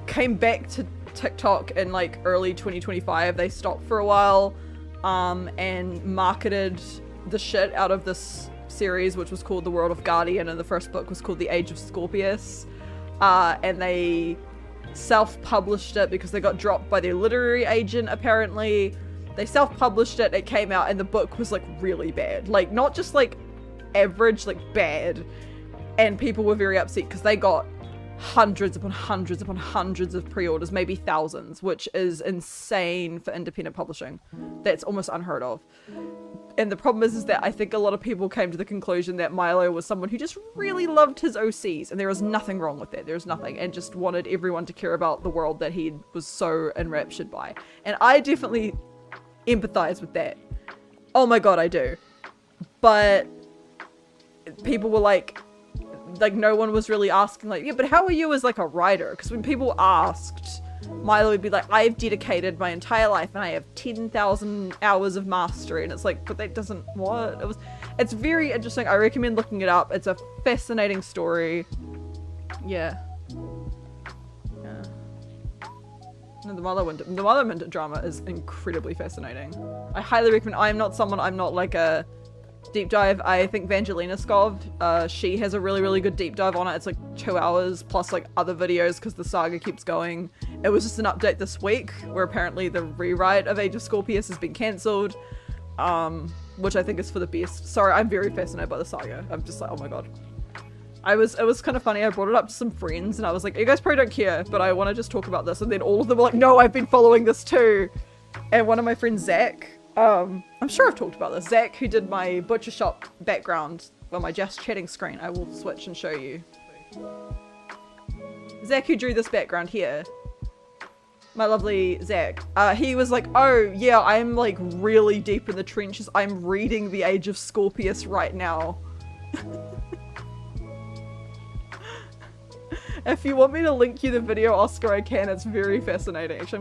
came back to TikTok in like early 2025. They stopped for a while and marketed the shit out of this series, which was called The World of Guardian, and the first book was called The Age of Scorpius, and they self-published it because they got dropped by their literary agent. Apparently they self-published it, it came out, and the book was like really bad, like not just like average, like bad, and people were very upset because they got hundreds upon hundreds upon hundreds of pre-orders, maybe thousands, which is insane for independent publishing. That's almost unheard of. And the problem is that I think a lot of people came to the conclusion that Milo was someone who just really loved his OCs, and there was nothing wrong with that, there's nothing, and just wanted everyone to care about the world that he was so enraptured by. And I definitely empathize with that. Oh my god, I do. But people were like no one was really asking like, yeah, but how are you as like a writer? Because when people asked, Milo would be like, I've dedicated my entire life and I have 10,000 hours of mastery, and it's like, but that doesn't, what? It's very interesting. I recommend looking it up. It's a fascinating story. Yeah. No, the Milo Winter drama is incredibly fascinating. I highly recommend. I'm not like a deep dive. I think Vangelina Skov, she has a really, really good deep dive on it. It's like 2 hours plus like other videos because the saga keeps going. It was just an update this week where apparently the rewrite of Age of Scorpius has been cancelled, which I think is for the best. Sorry, I'm very fascinated by the saga. I'm just like, oh my god. It was kind of funny. I brought it up to some friends and I was like, you guys probably don't care, but I want to just talk about this. And then all of them were like, no, I've been following this too. And one of my friends, Zach, I'm sure I've talked about this. Zach, who did my butcher shop background on my just chatting screen. I will switch and show you. Zach, who drew this background here. My lovely Zach. He was like, oh yeah, I'm like really deep in the trenches. I'm reading The Age of Scorpius right now. If you want me to link you the video, Oscar, I can. It's very fascinating. Actually,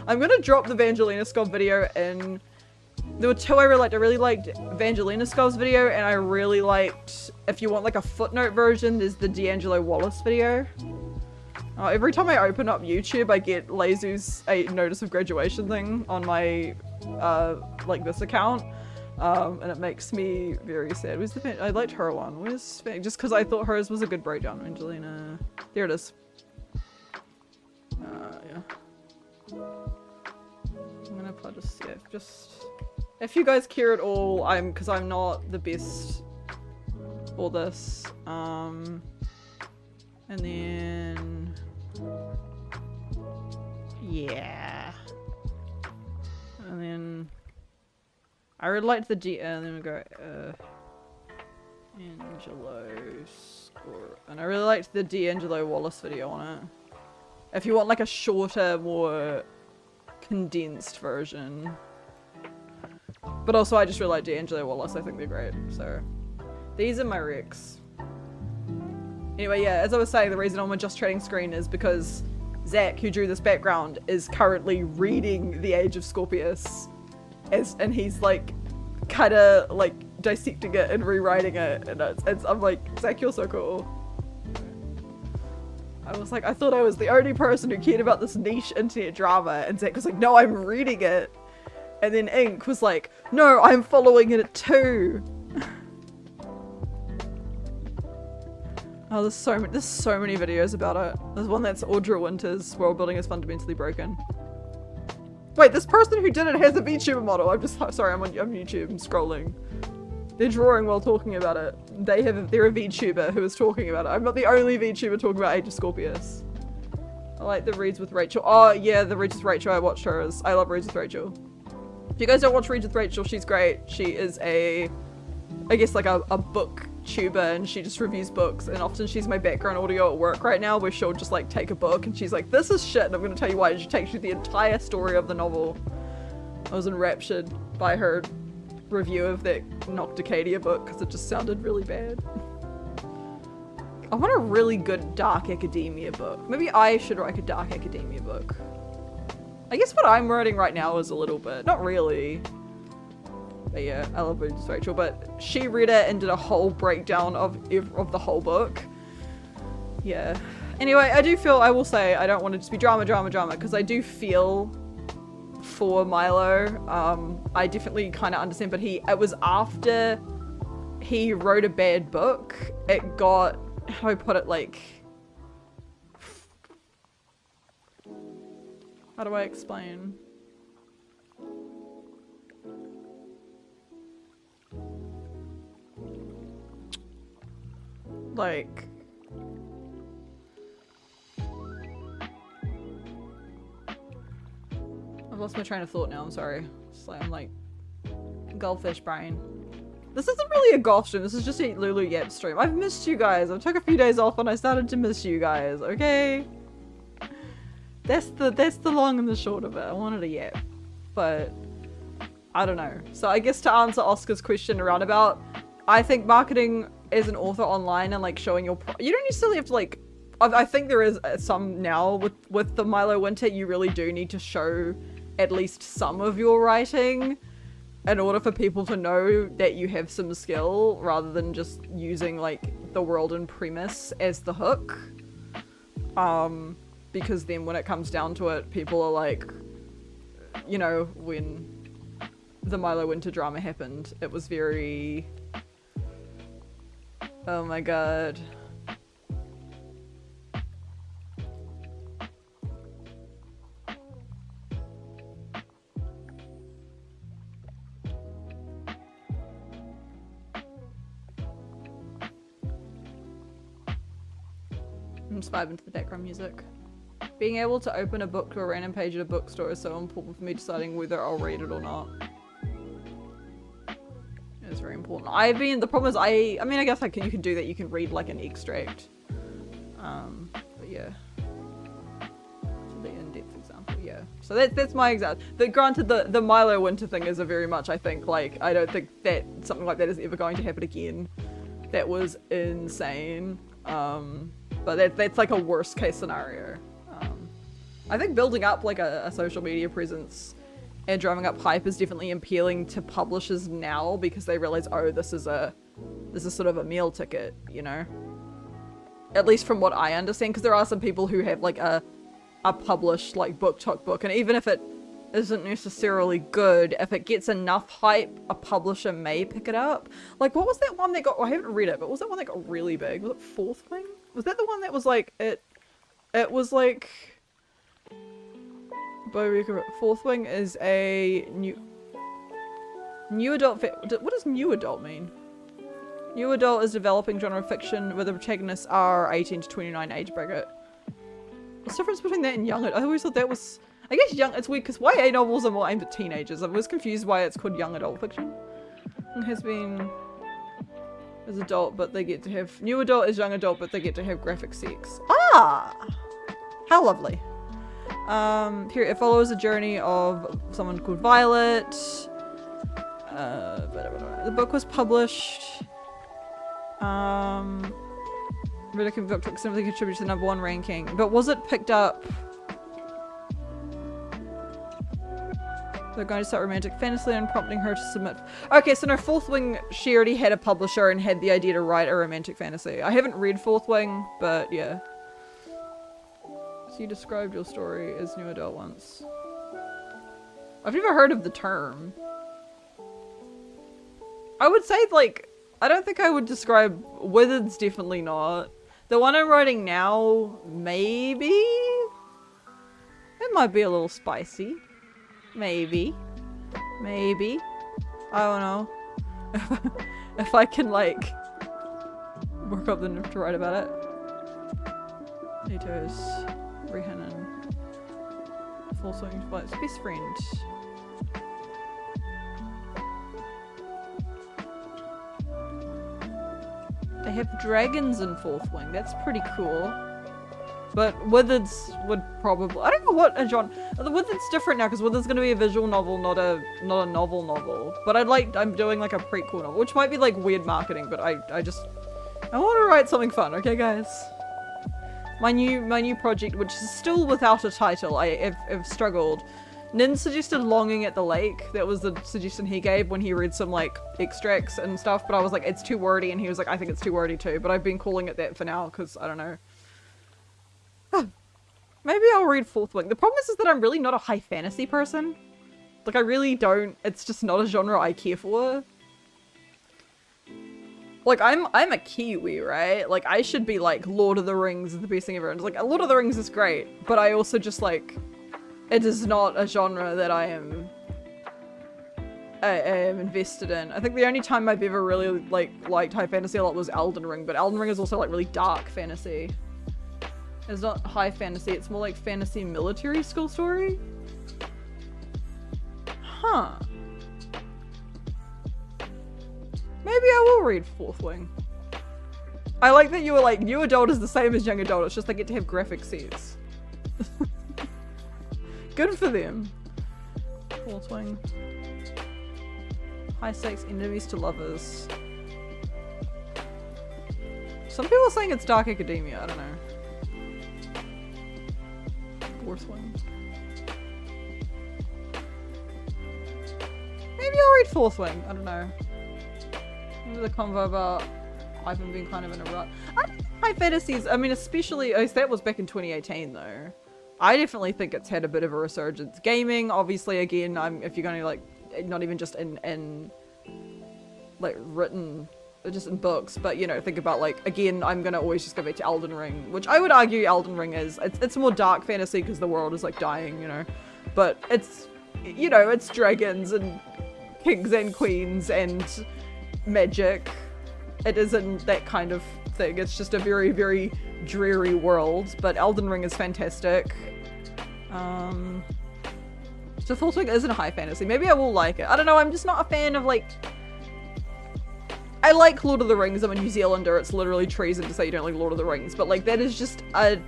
I'm gonna drop the Vangelina Skov video in. There were two I really liked. I really liked Vangelina Skov's video, and I really liked, if you want like a footnote version, there's the D'Angelo Wallace video. Every time I open up YouTube, I get Lezu's a notice of graduation thing on my, like this account. And it makes me very sad. Where's the I liked her one. Where's just because I thought hers was a good breakdown. Angelina. There it is. Yeah. I'm gonna put just If you guys care at all, because I'm not the best for this. And then yeah. And then I really liked the and then we go Angelo score. And I really liked the D'Angelo Wallace video on it. If you want like a shorter, more condensed version. But also I just really like D'Angelo Wallace, I think they're great. So these are my recs. Anyway, yeah, as I was saying, the reason I'm on my Just Trading screen is because Zach, who drew this background, is currently reading The Age of Scorpius. And he's like kinda like dissecting it and rewriting it, and I'm like, Zach, you're so cool. I was like, I thought I was the only person who cared about this niche internet drama, and Zach was like, no, I'm reading it. And then Ink was like, no, I'm following it too. Oh, there's so many videos about it. There's one that's Audra Winter's World Building is Fundamentally Broken. Wait, this person who did it has a VTuber model. I'm just sorry, I'm on YouTube, I'm scrolling. They're drawing while talking about it. They're a VTuber who is talking about it. I'm not the only VTuber talking about Age of Scorpius. I like the Reads with Rachel. Oh yeah, the Reads with Rachel, I watched hers. I love Reads with Rachel. If you guys don't watch Reads with Rachel, she's great. She is I guess like a book tuber, and she just reviews books, and often she's my background audio at work right now, where she'll just like take a book and she's like, this is shit, and I'm gonna tell you why, and she takes you the entire story of the novel. I was enraptured by her review of that Nocticadia book because it just sounded really bad. I want a really good dark academia book. Maybe I should write a dark academia book. I guess what I'm writing right now is a little bit, not really. But yeah, I love Reads with Rachel, but she read it and did a whole breakdown of the whole book. Yeah. Anyway, I will say, I don't want to just be drama, because I do feel for Milo. I definitely kind of understand, but it was after he wrote a bad book, it got, how do I put it, like, how do I explain? Like, I've lost my train of thought now, I'm sorry. I'm like, goldfish brain. This isn't really a golf stream, this is just a Lulu Yap stream. I've missed you guys. I took a few days off and I started to miss you guys, okay? That's the long and the short of it. I wanted a yap, but I don't know. So I guess to answer Oscar's question around about, I think marketing as an author online and like showing your you don't necessarily have to like, I think there is some now with the Milo Winter, you really do need to show at least some of your writing in order for people to know that you have some skill, rather than just using like the world and premise as the hook. Because then when it comes down to it, people are like, you know, when the Milo Winter drama happened, it was very, oh my god. I'm just vibing to the background music. Being able to open a book to a random page at a bookstore is so important for me deciding whether I'll read it or not. It's very important. The problem is I mean, I guess like you can do that, you can read like an extract. But yeah. So the in-depth example, yeah. So that's my example. Granted, the Milo Winter thing is a very much, I think, like, I don't think that something like that is ever going to happen again. That was insane. But that's like a worst case scenario. I think building up like a social media presence and drumming up hype is definitely appealing to publishers now, because they realize, oh, this is sort of a meal ticket, you know? At least from what I understand, because there are some people who have like a published like book, and even if it isn't necessarily good, if it gets enough hype, a publisher may pick it up. Like, what was that one that got, I haven't read it, but what was that one that got really big? Was it Fourth Wing? Was that the one that was like, it was like, Fourth Wing is a new, New adult what does new adult mean? New adult is developing genre fiction where the protagonists are 18 to 29 age bracket. What's the difference between that and young? I always thought that was... I guess young... It's weird because YA novels are more aimed at teenagers. I was confused why it's called young adult fiction. It has been... as adult, but they get to have... New adult is young adult, but they get to have graphic sex. Ah! How lovely. Here, it follows a journey of someone called Violet. The book was published. Really significantly contributed to the #1 ranking. But was it picked up? They're going to start romantic fantasy and prompting her to submit. Okay, so no, Fourth Wing, she already had a publisher and had the idea to write a romantic fantasy. I haven't read Fourth Wing, but yeah. So you described your story as new adult once. I've never heard of the term. I would say, like, I don't think I would describe Withered's definitely not. The one I'm writing now, maybe? It might be a little spicy. Maybe. Maybe. I don't know. If I can, like, work up the nerve to write about it. Nato's Rihanna. Full swing fights. Best friend. They have dragons in Fourth Wing. That's pretty cool. But Withered's would probably... I don't know what a genre... Withered's different now because Withered's going to be a visual novel, not a novel. But I'm doing like a prequel novel, which might be like weird marketing, but I want to write something fun, okay guys? My new project, which is still without a title, I've struggled. Nin suggested Longing at the Lake. That was the suggestion he gave when he read some like extracts and stuff, but I was like, it's too wordy, and he was like, I think it's too wordy too, but I've been calling it that for now because I don't know. Maybe I'll read Fourth Wing. The problem is that I'm really not a high fantasy person. Like, I really don't. It's just not a genre I care for. Like, I'm a Kiwi, right? Like, I should be like, Lord of the Rings is the best thing ever. And it's like, Lord of the Rings is great, but I also just like, it is not a genre that I am invested in. I think the only time I've ever really liked high fantasy a lot was Elden Ring, but Elden Ring is also like really dark fantasy. It's not high fantasy, it's more like fantasy military school story. Huh. Maybe I will read Fourth Wing. I like that you were like, new adult is the same as young adult, it's just they get to have graphic sets. Good for them. Fourth Wing. High stakes enemies to lovers. Some people are saying it's dark academia, I don't know. Fourth Wing. Maybe I'll read Fourth Wing, I don't know. Maybe the convo about Ivan being kind of in a rut. I don't think high fantasies, I mean especially, that was back in 2018 though. I definitely think it's had a bit of a resurgence. Gaming, obviously, again, if you're going to like, not even just in like written, just in books, but you know, think about like, again, I'm going to always just go back to Elden Ring, which I would argue Elden Ring is, it's more dark fantasy because the world is like dying, you know, but it's, you know, it's dragons and kings and queens and magic. It isn't that kind of thing. It's just a very, very dreary world, but Elden Ring is fantastic. So Fourth Wing isn't a high fantasy. Maybe I will like it. I don't know, I'm just not a fan of like... I like Lord of the Rings, I'm a New Zealander, it's literally treason to say you don't like Lord of the Rings, but like that is just a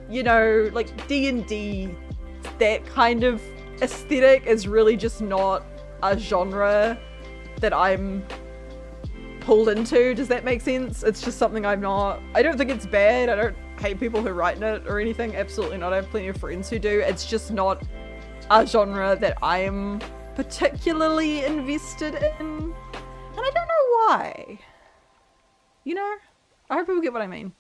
you know, like D&D, that kind of aesthetic is really just not a genre that I'm pulled into. Does that make sense? It's just something I'm not... I don't think it's bad. I don't hate people who write in it or anything. Absolutely not. I have plenty of friends who do. It's just not a genre that I'm particularly invested in. And I don't know why. You know? I hope people get what I mean.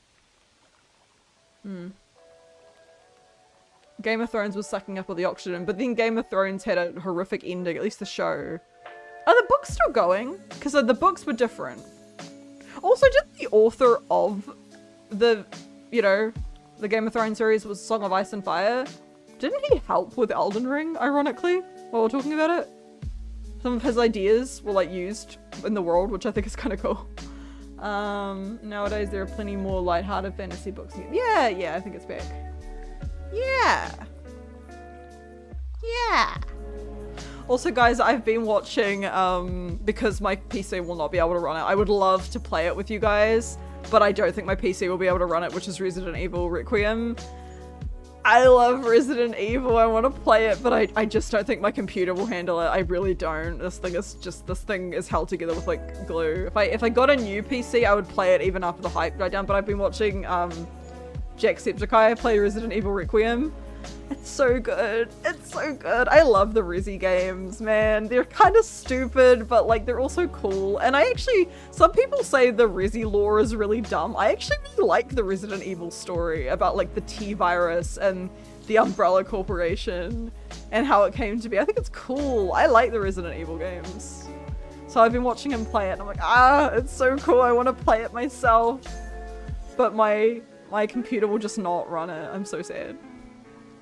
Game of Thrones was sucking up all the oxygen, but then Game of Thrones had a horrific ending, at least the show. Are the books still going? Because the books were different. Also, did the author of the, you know, the Game of Thrones series was Song of Ice and Fire? Didn't he help with Elden Ring, ironically, while we're talking about it? Some of his ideas were like used in the world, which I think is kind of cool. Nowadays there are plenty more lighthearted fantasy books. Yeah, I think it's back. Yeah. Also, guys, I've been watching, because my PC will not be able to run it. I would love to play it with you guys, but I don't think my PC will be able to run it, which is Resident Evil Requiem. I love Resident Evil. I want to play it, but I just don't think my computer will handle it. I really don't. This thing is held together with like glue. If I got a new PC, I would play it even after the hype died down, but I've been watching, Jacksepticeye play Resident Evil Requiem. It's so good. It's so good. I love the Resi games, man. They're kind of stupid, but like they're also cool. And some people say the Resi lore is really dumb. I actually really like the Resident Evil story about like the T-virus and the Umbrella Corporation and how it came to be. I think it's cool. I like the Resident Evil games. So I've been watching him play it and I'm like, it's so cool. I want to play it myself. But my computer will just not run it. I'm so sad.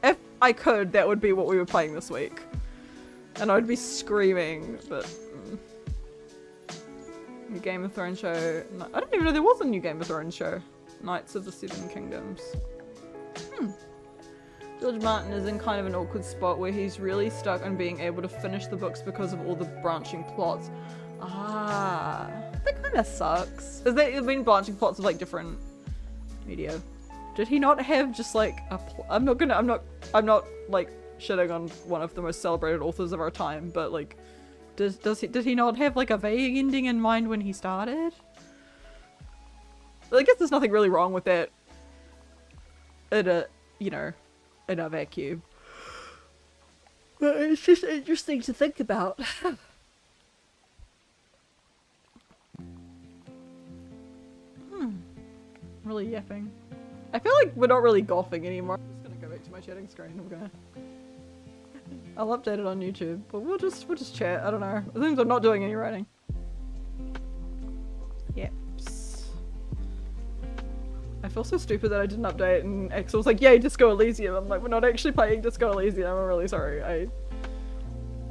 If I could, that would be what we were playing this week. And I'd be screaming, but... New Game of Thrones show. No, I didn't even know there was a new Game of Thrones show. Knights of the Seven Kingdoms. George Martin is in kind of an awkward spot where he's really stuck on being able to finish the books because of all the branching plots. That kind of sucks. Has there been branching plots of like different media? Did he not have just like a I'm not like shitting on one of the most celebrated authors of our time, but like did he not have like a vague ending in mind when he started? I guess there's nothing really wrong with that in a vacuum. But it's just interesting to think about. Really yapping. I feel like we're not really golfing anymore. I'm just gonna go back to my chatting screen. I'll update it on YouTube, but we'll just chat. I don't know. I think I'm not doing any writing. Yeps. I feel so stupid that I didn't update, and Axel was like, "Yay, Disco Elysium." I'm like, "We're not actually playing Disco Elysium." I'm really sorry.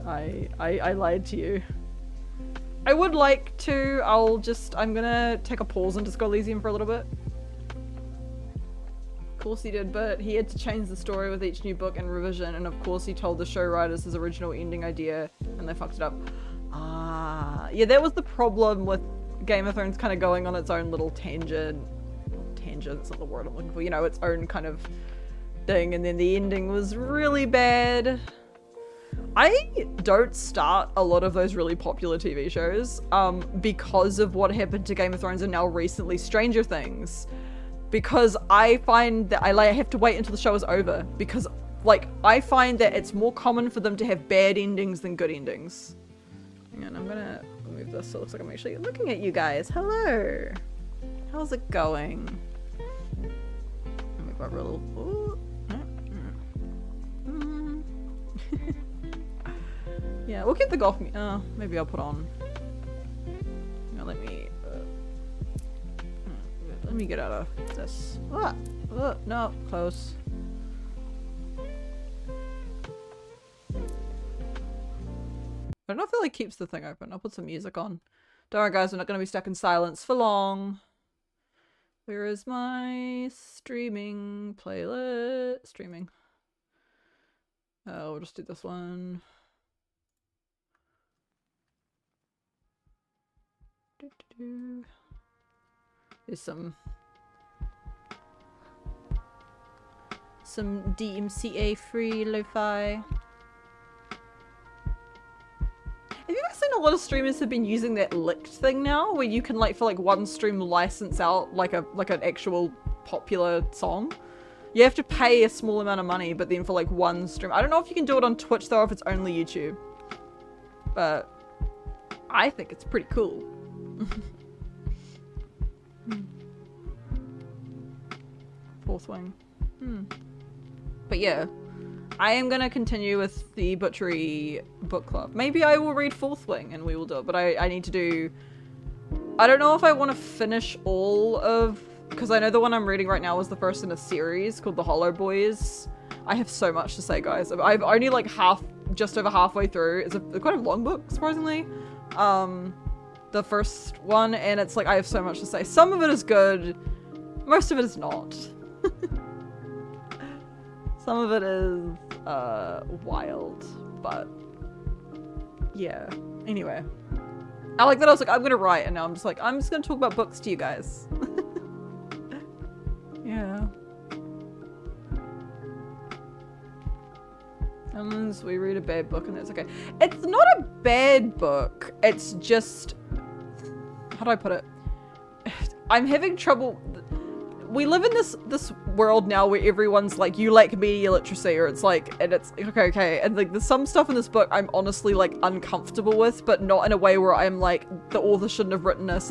I lied to you. I would like to. I'm gonna take a pause on Disco Elysium for a little bit. Of course he did, but he had to change the story with each new book and revision, and of course he told the show writers his original ending idea and they fucked it up. Yeah, that was the problem with Game of Thrones kind of going on its own little tangent's not the word I'm looking for, its own kind of thing, and then the ending was really bad. I don't start a lot of those really popular TV shows because of what happened to Game of Thrones and now recently Stranger Things. Because I find that I have to wait until the show is over, because like I find that it's more common for them to have bad endings than good endings. Hang on, I'm gonna move this so it looks like I'm actually looking at you guys. Hello, how's it going? Move over a little. Yeah, we'll keep the golf. Maybe I'll put on. Let me get out of this. No, close. I don't know if it like keeps the thing open. I'll put some music on. Don't worry guys, we're not going to be stuck in silence for long. Where is my streaming playlist? Streaming. We'll just do this one. There's some DMCA free lo-fi. Have you guys seen a lot of streamers have been using that licked thing now, where you can like for like one stream license out like an actual popular song? You have to pay a small amount of money, but then for like one stream. I don't know if you can do it on Twitch though, if it's only YouTube. But I think it's pretty cool. Fourth wing. But yeah, I am gonna continue with the Butchery book club. Maybe I will read Fourth Wing and we will do it, but I need to do... I don't know if I want to finish all of... Because I know the one I'm reading right now is the first in a series called The Hollow Boys. I have so much to say, guys. I've only like half just over halfway through. It's quite a long book, surprisingly. The first one, and it's like I have so much to say. Some of it is good, most of it is not. Some of it is wild, but yeah. Anyway, I like that I was like, I'm gonna write, and now I'm just like, I'm just gonna talk about books to you guys. Yeah. Unless we read a bad book and that's okay. It's not a bad book. It's just, how do I put it? I'm having trouble. We live in this world now where everyone's like, you lack media literacy, or it's like, and it's okay. And like there's some stuff in this book I'm honestly like uncomfortable with, but not in a way where I'm like, the author shouldn't have written this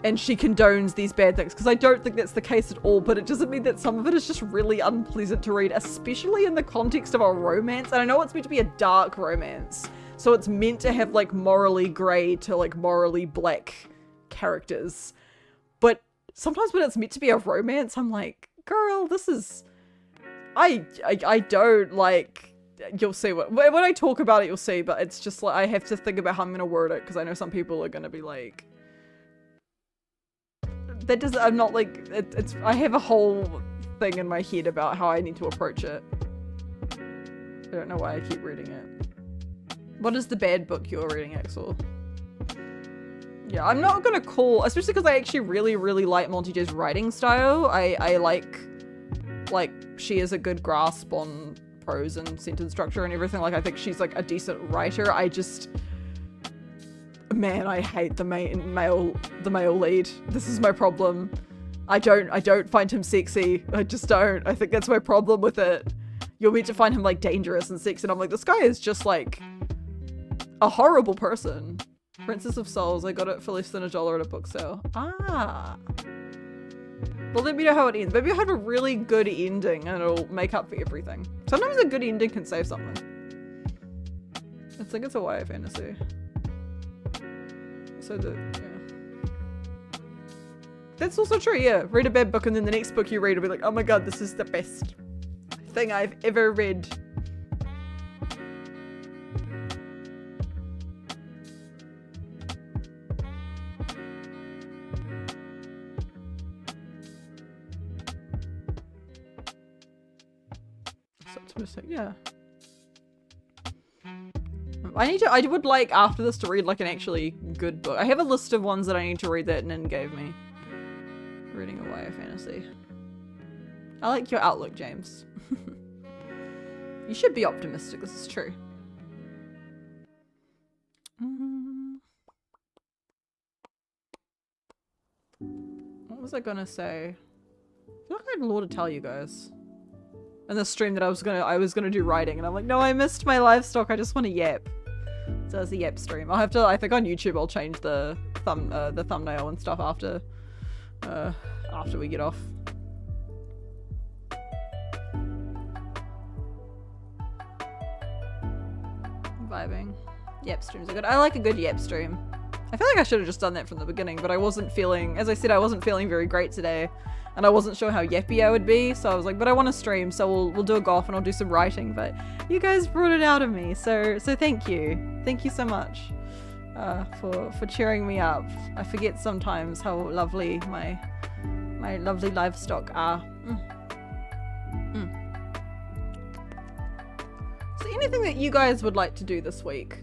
and she condones these bad things, because I don't think that's the case at all, but it doesn't mean that some of it is just really unpleasant to read, especially in the context of a romance. And I know it's meant to be a dark romance, so it's meant to have like morally grey to like morally black characters, but sometimes when it's meant to be a romance, I'm like, girl, this is, I don't like, you'll see when I talk about it, you'll see, but it's just like, I have to think about how I'm gonna word it, because I know some people are gonna be like, that does, I'm not like, it's, I have a whole thing in my head about how I need to approach it. I don't know why I keep reading it. What is the bad book you're reading, Axel? Yeah, I'm not gonna call, especially because I actually really like Monty J's writing style. I like she has a good grasp on prose and sentence structure and everything. Like, I think she's like a decent writer. I just, man, I hate the male lead. This is my problem. I don't find him sexy. I just don't. I think that's my problem with it. You're meant to find him like dangerous and sexy, and I'm like, this guy is just like a horrible person. Princess of Souls, I got it for less than $1 at a book sale. Ah. Well, let me know how it ends. Maybe I have a really good ending and it'll make up for everything. Sometimes a good ending can save something. I think it's a YA fantasy. So yeah. That's also true, yeah. Read a bad book and then the next book you read will be like, oh my god, this is the best thing I've ever read. Yeah. I would like after this to read like an actually good book. I have a list of ones that I need to read that Nin gave me. Reading a YA fantasy. I like your outlook, James. You should be optimistic, this is true. What was I gonna say? I feel like I had more to tell you guys. In the stream that I was gonna do writing, and I'm like, no, I missed my livestock. I just want to yap. So it's a yap stream. I'll have to. I think on YouTube I'll change the thumbnail and stuff after we get off. Vibing. Yap streams are good. I like a good yap stream. I feel like I should have just done that from the beginning, but I wasn't feeling, as I said, I wasn't feeling very great today. And I wasn't sure how yappy I would be, so I was like, but I want to stream, so we'll do a golf and I'll do some writing. But you guys brought it out of me, so thank you so much for cheering me up. I forget sometimes how lovely my lovely livestock are. So anything that you guys would like to do this week?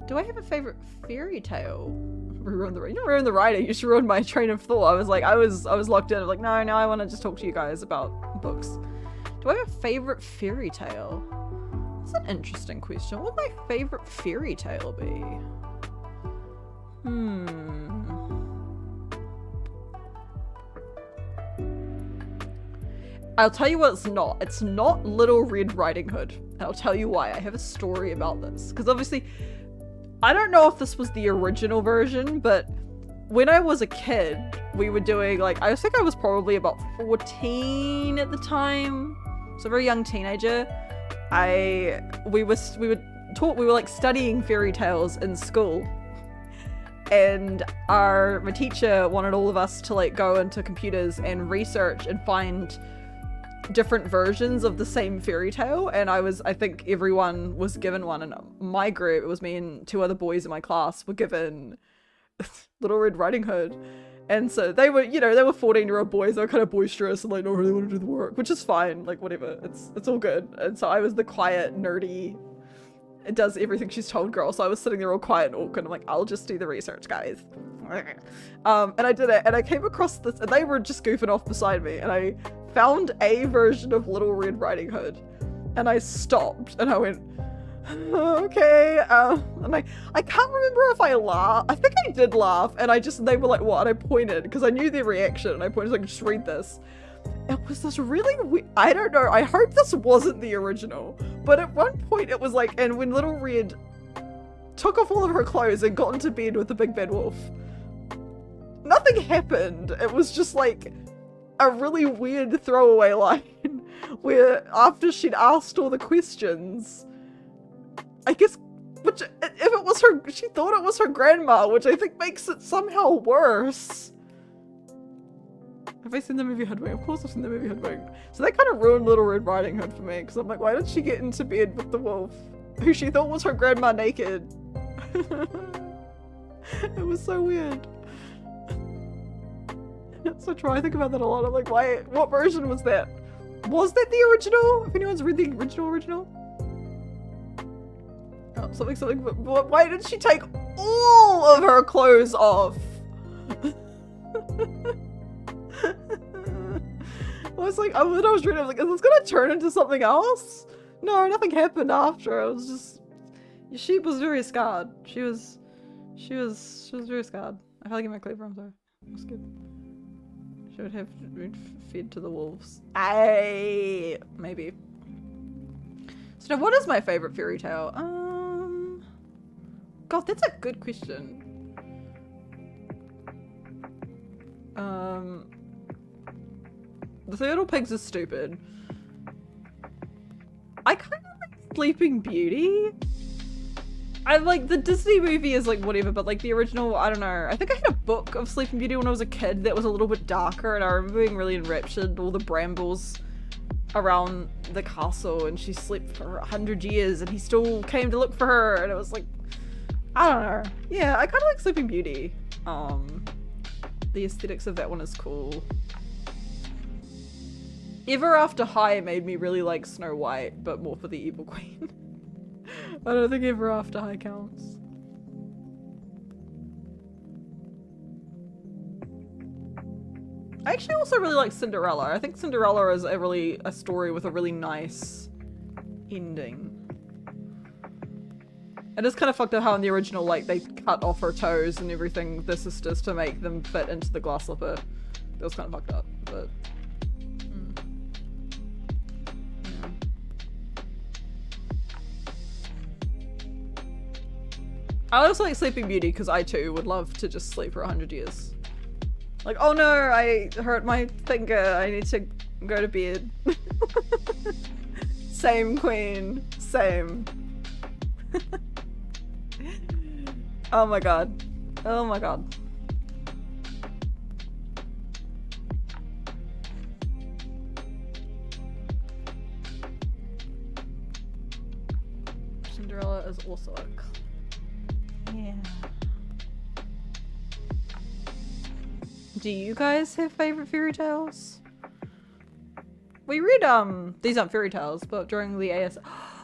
Do I have a favorite fairy tale? You ruined the writing. You just ruined my train of thought. I was like, I was locked in. I was like, no, I want to just talk to you guys about books. Do I have a favorite fairy tale? That's an interesting question. What would my favorite fairy tale be? I'll tell you what it's not. It's not Little Red Riding Hood. And I'll tell you why. I have a story about this. Because obviously, I don't know if this was the original version, but when I was a kid, we were doing like, I think I was probably about 14 at the time, so a very young teenager. We were like studying fairy tales in school, and my teacher wanted all of us to like go into computers and research and find different versions of the same fairy tale, and I think everyone was given one. And my group, it was me and 2 other boys in my class, were given Little Red Riding Hood. And so they were, you know, they were 14-year-old boys. They were kind of boisterous and like, don't really want to do the work, which is fine. Like, whatever. It's all good. And so I was the quiet, nerdy, it does everything she's told girl. So I was sitting there all quiet and awkward. I'm like, I'll just do the research, guys. And I did it. And I came across this, and they were just goofing off beside me. And I found a version of Little Red Riding Hood. And I stopped. And I went, okay, and I can't remember if I laughed. I think I did laugh, and they were like, what? And I pointed, because I knew their reaction, and I pointed like, just read this. It was this really weird, I don't know, I hope this wasn't the original, but at one point it was like, and when Little Red took off all of her clothes and got into bed with the big bad wolf, nothing happened. It was just like a really weird throwaway line, where after she'd asked all the questions, I guess, which, if it was her, she thought it was her grandma, which I think makes it somehow worse. Have I seen the movie Hoodwink? Of course I've seen the movie Hoodwink. So that kind of ruined Little Red Riding Hood for me, because I'm like, why did she get into bed with the wolf, who she thought was her grandma naked? It was so weird. So I think about that a lot. I'm like, why, what version was that? Was that the original? If anyone's read the original? Oh, something, but why did she take all of her clothes off? I was like, when I was reading, I was like, is this gonna turn into something else? No, nothing happened after. I was just, she was very scarred. She was very scarred. I feel like my cleaver, I'm sorry. That's good. She would have been fed to the wolves. Maybe. So now, what is my favorite fairy tale? God, that's a good question. The 3 Little Pigs is stupid. I kind of like Sleeping Beauty. I like the Disney movie is like whatever, but like the original, I don't know. I think I had a book of Sleeping Beauty when I was a kid that was a little bit darker, and I remember being really enraptured. All the brambles around the castle, and she slept for 100 years, and he still came to look for her, and it was like, I don't know. Yeah, I kind of like Sleeping Beauty. The aesthetics of that one is cool. Ever After High made me really like Snow White, but more for the evil queen. I don't think Ever After High counts. I actually also really like Cinderella. I think Cinderella is a story with a really nice ending. And it's kind of fucked up how in the original, like, they cut off her toes and everything, the sisters, to make them fit into the glass slipper. It was kind of fucked up, but... Yeah. I also like Sleeping Beauty, because I too would love to just sleep for 100 years. Like, oh no, I hurt my finger, I need to go to bed. Same queen, same. Oh my god. Oh my god. Cinderella is also a... Yeah. Do you guys have favorite fairy tales? We read, these aren't fairy tales, but during the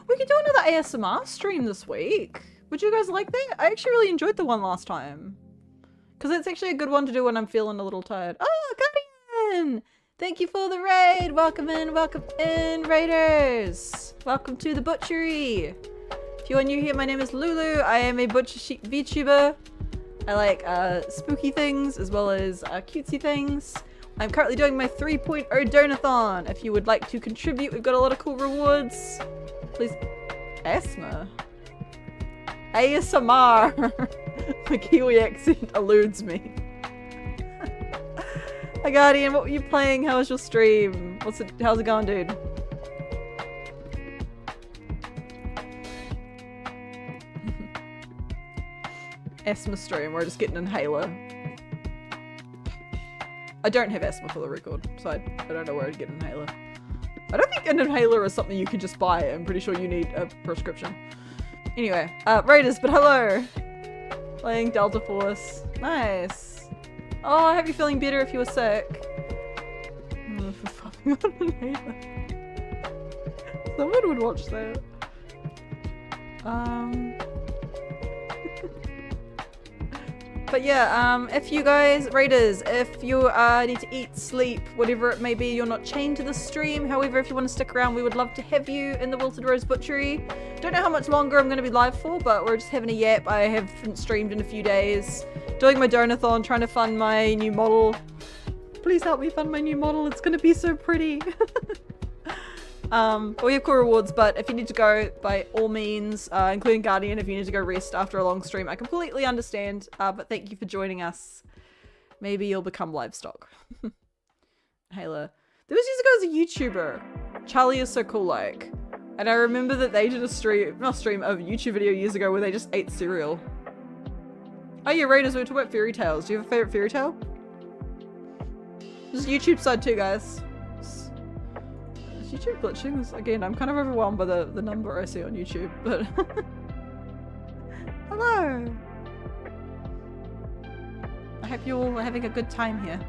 we could do another ASMR stream this week. Would you guys like that? I actually really enjoyed the one last time. Because it's actually a good one to do when I'm feeling a little tired. Oh, Guardian! Thank you for the raid! Welcome in, raiders! Welcome to the butchery! If you're new here, my name is Lulu. I am a Vtuber. I like spooky things as well as cutesy things. I'm currently doing my 3.0 donathon. If you would like to contribute, we've got a lot of cool rewards. Please... Asthma? ASMR! The Kiwi accent eludes me. Hi Guardian, what were you playing? How was your stream? How's it going, dude? Asthma stream, we're just getting an inhaler. I don't have asthma for the record, so I don't know where I'd get an inhaler. I don't think an inhaler is something you can just buy. I'm pretty sure you need a prescription. Anyway, Raiders, but hello. Playing Delta Force. Nice. Oh, I hope you're feeling better if you were sick. Someone would watch that. But yeah, if you guys, Raiders, if you need to eat, sleep, whatever it may be, you're not chained to the stream. However, if you want to stick around, we would love to have you in the Wilted Rose Butchery. Don't know how much longer I'm going to be live for, but we're just having a yap. I haven't streamed in a few days. Doing my donathon, trying to fund my new model. Please help me fund my new model. It's going to be so pretty. We have cool rewards, but if you need to go, by all means, including Guardian, if you need to go rest after a long stream, I completely understand, but thank you for joining us. Maybe you'll become livestock. Halo. There was years ago as a YouTuber, Charlie is so cool like, and I remember that they did a YouTube video years ago where they just ate cereal. Oh yeah, Raiders, we were talking about fairy tales. Do you have a favorite fairy tale? Just YouTube side too, guys. YouTube glitching? Again, I'm kind of overwhelmed by the number I see on YouTube, but hello! I hope you're all having a good time here.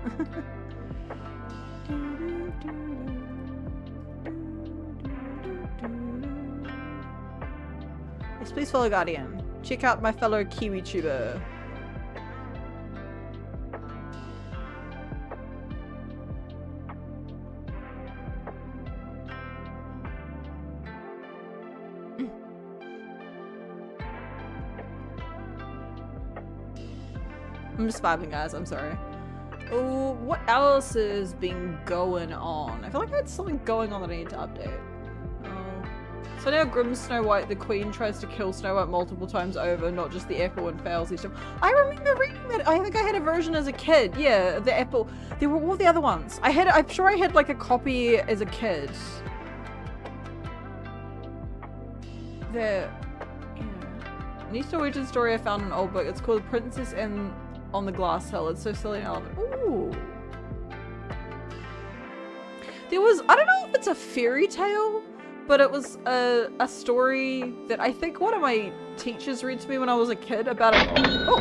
Yes, please follow Guardian. Check out my fellow Kiwi tuber. I'm just vibing, guys. I'm sorry. Oh, what else has been going on? I feel like I had something going on that I need to update. Oh. So now Grim Snow White, the queen, tries to kill Snow White multiple times over, not just the apple, and fails each time. I remember reading that. I think I had a version as a kid. Yeah, the apple. There were all the other ones. I'm sure I had like a copy as a kid. Yeah. New Norwegian story I found in an old book. It's called Princess and on the Glass Hill. It's so silly and I love it. Ooh. There was, I don't know if it's a fairy tale, but it was a story that I think one of my teachers read to me when I was a kid about it. Oh!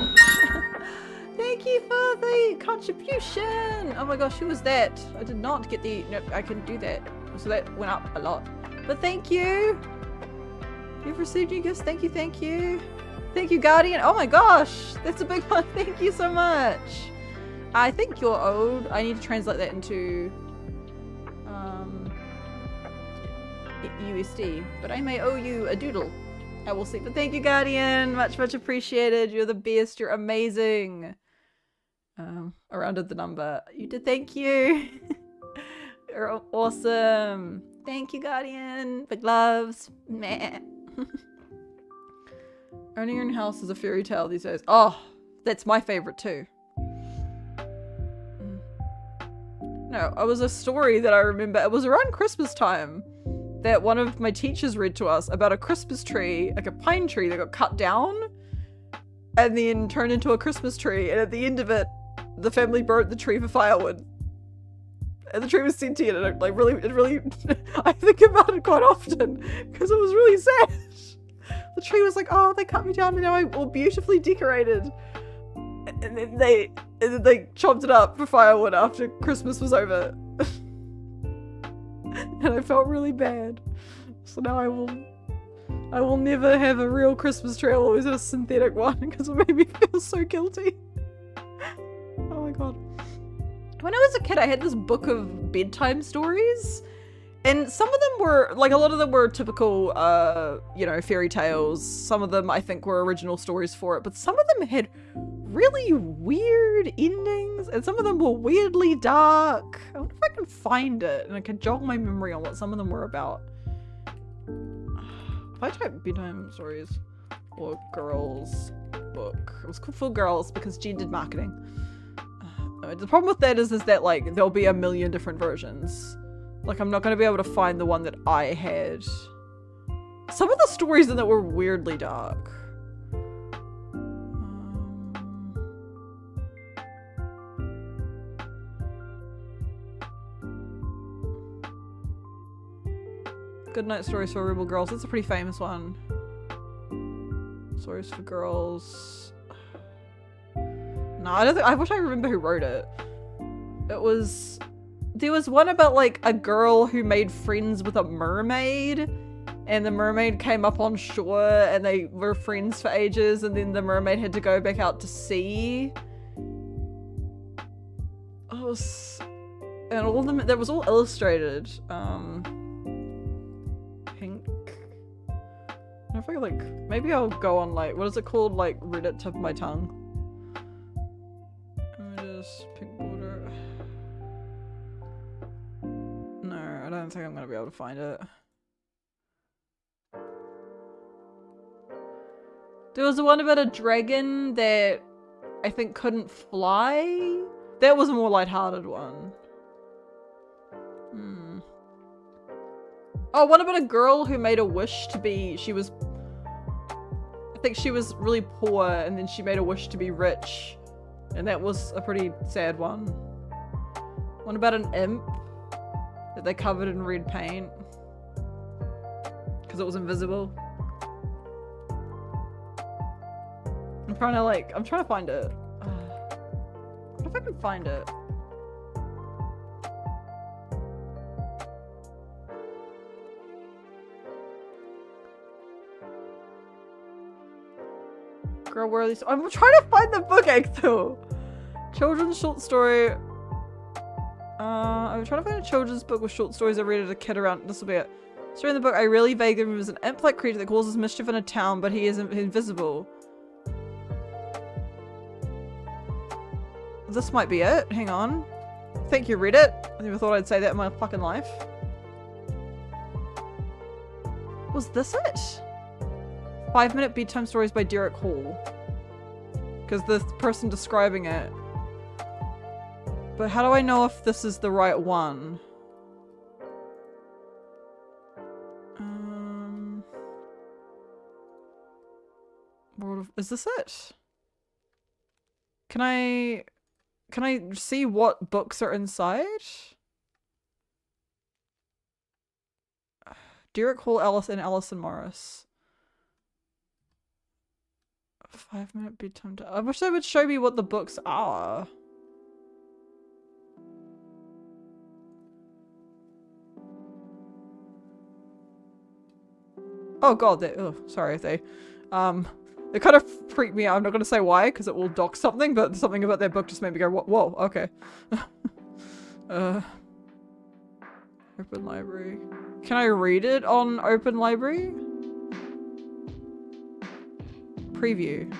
Thank you for the contribution! Oh my gosh, who was that? I did not get the, nope, I can do that. So that went up a lot. But thank you! You've received new gifts, thank you, thank you. Thank you, Guardian. Oh my gosh, that's a big one. Thank you so much. I think you're owed. I need to translate that into USD, but I may owe you a doodle. I will see. But thank you, Guardian. Much, much appreciated. You're the best. You're amazing. I rounded the number. You did. Thank you. You're awesome. Thank you, Guardian. Big loves. Meh. Owning your own house is a fairy tale these days. Oh, that's my favorite too. No, it was a story that I remember. It was around Christmas time that one of my teachers read to us about a Christmas tree, like a pine tree that got cut down and then turned into a Christmas tree. And at the end of it, the family burnt the tree for firewood. And the tree was sentient and it really, I think about it quite often because it was really sad. The tree was like, oh, they cut me down and now I'm all beautifully decorated. And then they chopped it up for firewood after Christmas was over. And I felt really bad. So now I will never have a real Christmas tree. I'll always have a synthetic one because it made me feel so guilty. Oh my god. When I was a kid, I had this book of bedtime stories. And some of them were, like, a lot of them were typical, you know, fairy tales. Some of them, I think, were original stories for it. But some of them had really weird endings. And some of them were weirdly dark. I wonder if I can find it. And I can jog my memory on what some of them were about. If I type bedtime stories or girls book. It was cool for girls because Jen did marketing. The problem with that is that, like, there'll be a million different versions. Like, I'm not going to be able to find the one that I had. Some of the stories in that were weirdly dark. Goodnight Stories for Rebel Girls. That's a pretty famous one. Stories for Girls. No, I don't think- I wish I remember who wrote it. It was... There was one about like a girl who made friends with a mermaid, and the mermaid came up on shore and they were friends for ages, and then the mermaid had to go back out to sea. It was... And all of them, that was all illustrated. Pink. I don't know if I like, maybe I'll go on like, what is it called? Like Reddit tip of my tongue. Images, pink border. No, I don't think I'm gonna be able to find it. There was the one about a dragon that I think couldn't fly. That was a more lighthearted one. Oh, what about a girl who made a wish to be, I think she was really poor and then she made a wish to be rich. And that was a pretty sad one. One about an imp that they covered in red paint because it was invisible. I'm trying to find it. What if I can find it? Girl, where are these? I'm trying to find the book, Axel. Children's short story. I'm trying to find a children's book with short stories I read as a kid around. This will be it. Story in the book I really vaguely remember is an imp-like creature that causes mischief in a town, but he is invisible. This might be it. Hang on. Thank you, Reddit. I never thought I'd say that in my fucking life. Was this it? 5-minute bedtime stories by Derek Hall. Because the person describing it. But how do I know if this is the right one? Is this it? Can I see what books are inside? Derek Hall, Allison Morris. 5-minute bedtime. I wish they would show me what the books are. Oh god, sorry if they kind of freaked me out. I'm not gonna say why, because it will dock something, but something about their book just made me go, whoa, okay. Open library. Can I read it on Open Library? Preview.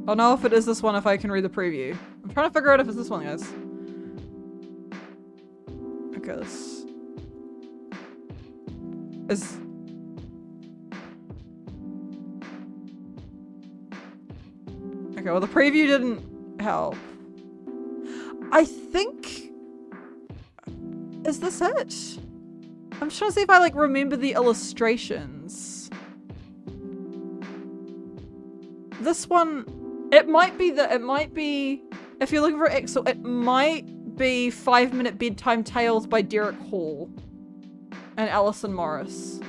I'll know if it is this one if I can read the preview. I'm trying to figure out if it's this one, guys. Okay, this is... Okay, well the preview didn't help. I think... Is this it? I'm just trying to see if I like remember the illustrations. This one, it might be, if you're looking for Excel, it might be 5-minute bedtime tales by Derek Hall and Allison Morris.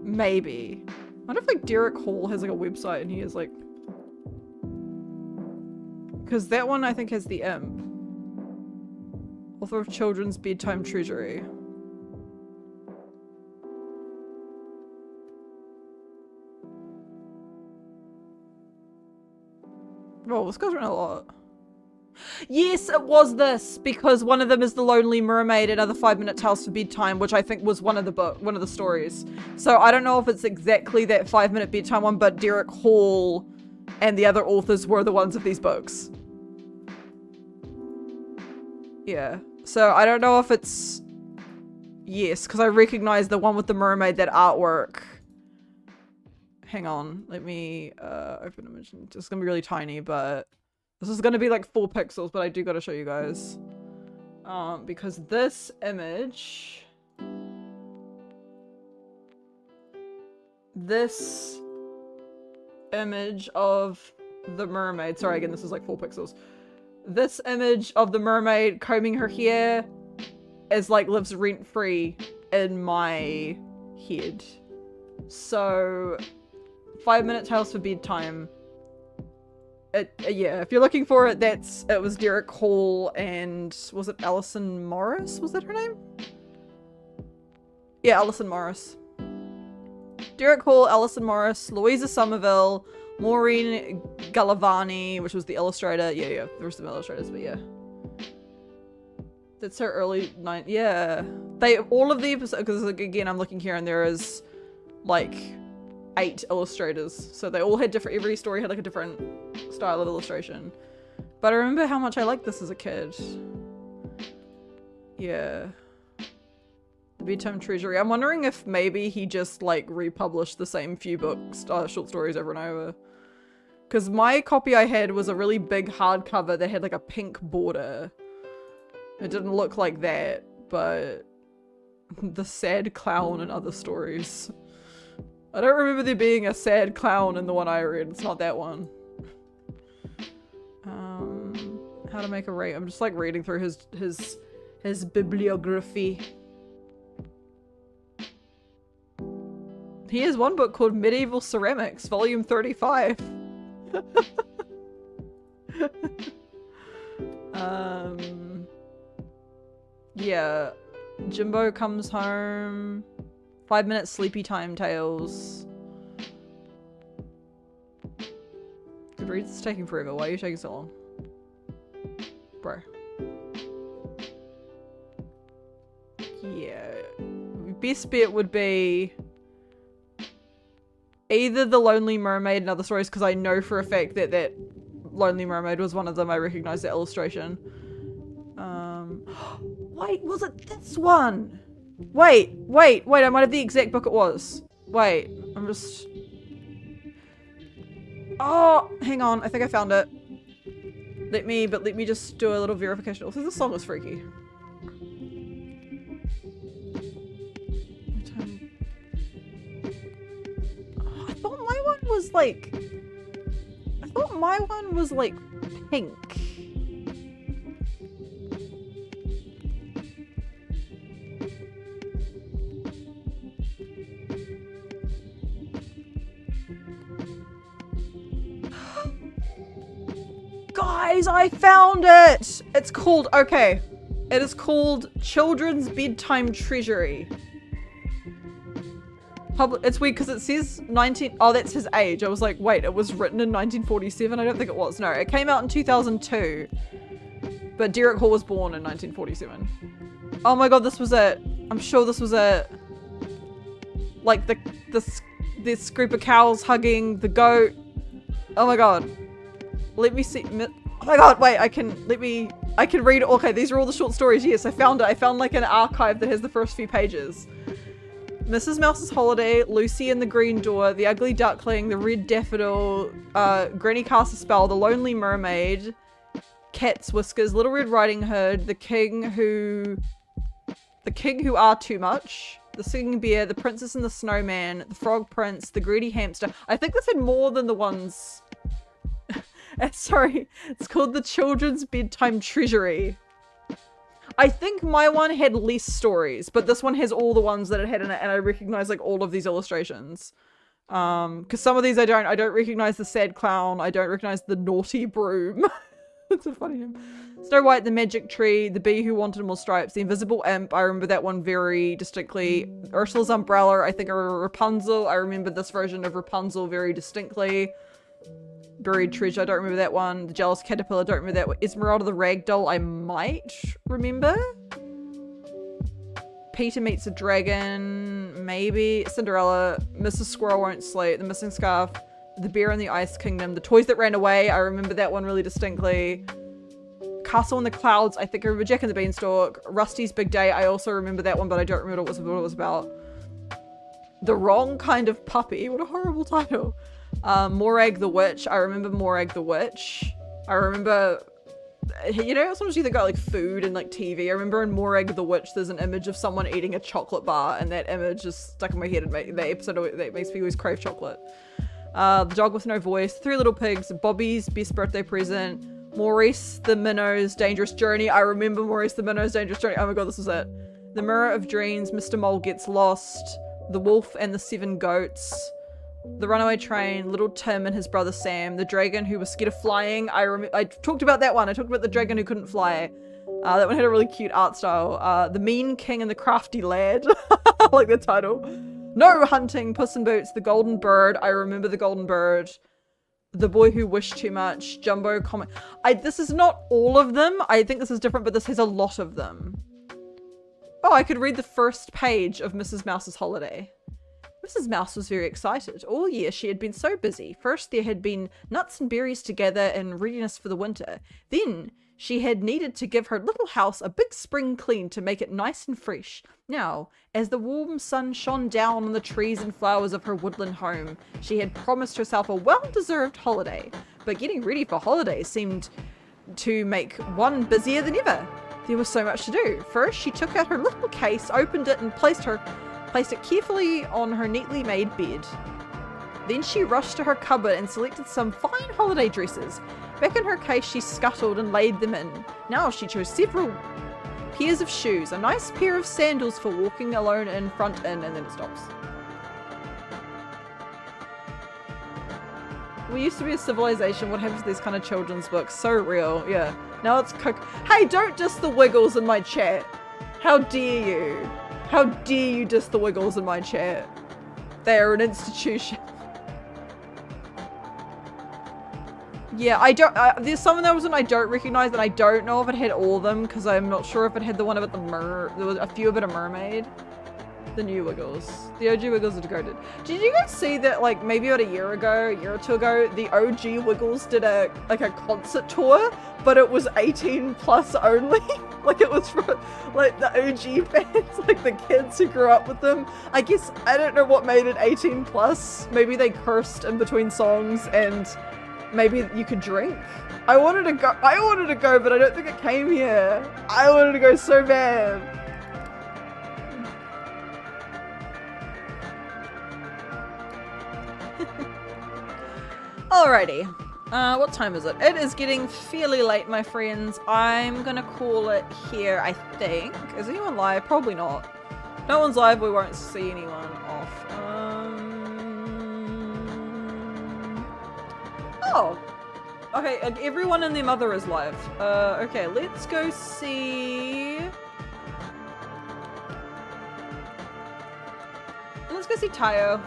Maybe. I wonder if like Derek Hall has like a website and he is like, because that one I think has the imp. Author of Children's Bedtime Treasury. Oh, this goes around a lot. Yes, it was this, because one of them is The Lonely Mermaid and other 5-minute tales for bedtime, which I think was one of the stories. So I don't know if it's exactly that 5-minute bedtime one, but Derek Hall and the other authors were the ones of these books. Yeah. So I don't know if it's... Yes, because I recognize the one with the mermaid, that artwork. Hang on, let me open image. It's gonna be really tiny, but this is gonna be like 4 pixels, but I do gotta show you guys. Because this image of the mermaid, sorry again, this is like 4 pixels. This image of the mermaid combing her hair is like lives rent-free in my head. So 5 Minute Tales for Bedtime. Yeah, if you're looking for it, it was Derek Hall and was it Alison Morris? Was that her name? Yeah, Alison Morris. Derek Hall, Alison Morris, Louisa Somerville, Maureen Gallavani, which was the illustrator. Yeah, there were some illustrators, but yeah. That's her early yeah. All of the episodes, because again, I'm looking here and there is like 8 illustrators. So they all had every story had like a different style of illustration. But I remember how much I liked this as a kid. Yeah. The Bedtime Treasury. I'm wondering if maybe he just like republished the same few books, short stories over and over. Because my copy I had was a really big hardcover that had like a pink border. It didn't look like that, but the sad clown and other stories. I don't remember there being a sad clown in the one I read. It's not that one. How to make a rate. I'm just like reading through his bibliography. He has one book called Medieval Ceramics, Volume 35. Yeah. Jimbo Comes Home. 5 Minute Sleepy Time Tales. Goodreads is taking forever. Why are you taking so long? Bro. Yeah. Best bet would be either The Lonely Mermaid and Other Stories, because I know for a fact that Lonely Mermaid was one of them. I recognize the illustration. Wait, was it this one? Wait, I might have the exact book it was. Wait, I'm just... Oh, hang on, I think I found it. Let me just do a little verification. Also, this song was freaky. Oh, I thought my one was like pink. Guys, I found it! It's called, okay. It is called Children's Bedtime Treasury. It's weird because it says 19... Oh, that's his age. I was like, wait, it was written in 1947? I don't think it was. No, it came out in 2002. But Derek Hall was born in 1947. Oh my god, this was it. I'm sure this was it. Like this group of cows hugging the goat. Oh my god. Let me see. Oh my god, wait, I can read it. Okay, these are all the short stories. Yes, I found it. I found like an archive that has the first few pages. Mrs. Mouse's Holiday, Lucy and the Green Door, The Ugly Duckling, The Red Daffodil, Granny Casts a Spell, The Lonely Mermaid, Cat's Whiskers, Little Red Riding Hood, The King Who Are Too Much, The Singing Bear, The Princess and the Snowman, The Frog Prince, The Greedy Hamster. I think this had more than the ones... Sorry, it's called the Children's Bedtime Treasury. I think my one had less stories, but this one has all the ones that it had in it, and I recognize like all of these illustrations. Because some of these I don't recognize the sad clown, I don't recognize the naughty broom. It's a funny name. Snow White, the Magic Tree, the Bee Who Wanted More Stripes, the Invisible Imp, I remember that one very distinctly. Ursula's Umbrella, I think, or Rapunzel, I remember this version of Rapunzel very distinctly. Buried Treasure, I don't remember that one. The Jealous Caterpillar, I don't remember that one. Esmeralda the Ragdoll, I might remember. Peter Meets a Dragon, maybe. Cinderella, Mrs. Squirrel Won't Sleep, The Missing Scarf, The Bear in the Ice Kingdom, The Toys That Ran Away, I remember that one really distinctly. Castle in the Clouds, I think I remember. Jack and the Beanstalk, Rusty's Big Day, I also remember that one, but I don't remember what it was about. The Wrong Kind of Puppy, what a horrible title. Morag the Witch, I remember Morag the Witch. I remember, you know, sometimes you think about like food and like TV. I remember in Morag the Witch there's an image of someone eating a chocolate bar, and that image is stuck in my head, and that episode that makes me always crave chocolate. The Dog with No Voice, Three Little Pigs, Bobby's Best Birthday Present, Maurice the Minnow's Dangerous Journey. I remember Maurice the Minnow's Dangerous Journey. Oh my god, this was it. The Mirror of Dreams, Mr. Mole Gets Lost, The Wolf and the Seven Goats, The Runaway Train, Little Tim and his brother Sam, The Dragon Who Was Scared of Flying. I talked about that one. I talked about the dragon who couldn't fly. That one had a really cute art style. The Mean King and the Crafty Lad. I like the title. No Hunting, Puss in Boots, The Golden Bird. I remember The Golden Bird. The Boy Who Wished Too Much, Jumbo Comic. This is not all of them. I think this is different, but this has a lot of them. Oh, I could read the first page of Mrs. Mouse's holiday. Mrs. Mouse was very excited. All year she had been so busy. First there had been nuts and berries to gather in readiness for the winter. Then she had needed to give her little house a big spring clean to make it nice and fresh. Now, as the warm sun shone down on the trees and flowers of her woodland home, she had promised herself a well-deserved holiday. But getting ready for holidays seemed to make one busier than ever. There was so much to do. First, she took out her little case, opened it, and placed it carefully on her neatly made bed. Then she rushed to her cupboard and selected some fine holiday dresses. Back in her case, she scuttled and laid them in. Now she chose several pairs of shoes, a nice pair of sandals for walking alone in front in, and then it stops. We used to be a civilization. What happens to these kind of children's books? So real. Yeah. Now it's cook. Hey, don't diss the Wiggles in my chat. How dare you? How dare you diss the Wiggles in my chat? They are an institution. Yeah, I don't, there's some of those that I don't recognize, and I don't know if it had all of them, because I'm not sure if it had the one about the there was a few about a mermaid. The new Wiggles. The OG Wiggles are degraded. Did you guys see that, like, maybe about a year or two ago, the OG Wiggles did a concert tour, but it was 18 plus only? Like, it was for, like, the OG fans, like, the kids who grew up with them. I guess, I don't know what made it 18 plus. Maybe they cursed in between songs, and maybe you could drink. I wanted to go, but I don't think it came here. I wanted to go so bad. Alrighty. What time is it? It is getting fairly late, my friends. I'm gonna call it here, I think. Is anyone live? Probably not. No one's live, we won't see anyone off. Oh! Okay, everyone and their mother is live. Okay, let's go see... Let's go see Tayo.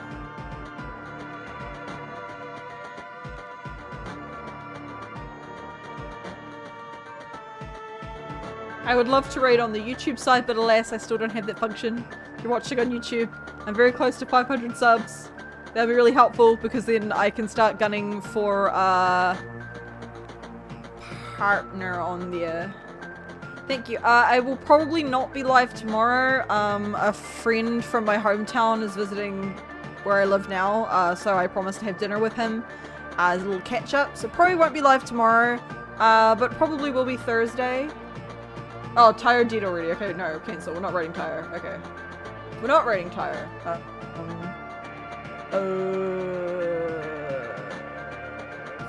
I would love to raid on the YouTube side, but alas, I still don't have that function. If you're watching on YouTube, I'm very close to 500 subs. That'd be really helpful, because then I can start gunning for a partner on there. Thank you. I will probably not be live tomorrow. A friend from my hometown is visiting where I live now, so I promised to have dinner with him as a little catch up. So probably won't be live tomorrow, but probably will be Thursday. Oh, Tyre did already. Okay, no, cancel. We're not raiding Tyre. Okay. We're not raiding Tyre.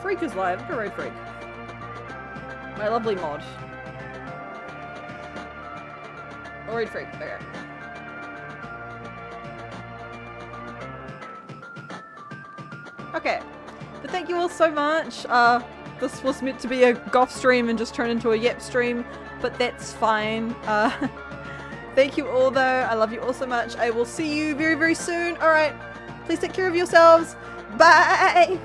Freak is live. Go raid Freak. My lovely mod. I'll raid Freak. Okay. Okay. But thank you all so much. This was meant to be a goth stream and just turned into a yep stream, but that's fine. Thank you all though. I love you all so much. I will see you very, very soon. Alright. Please take care of yourselves. Bye!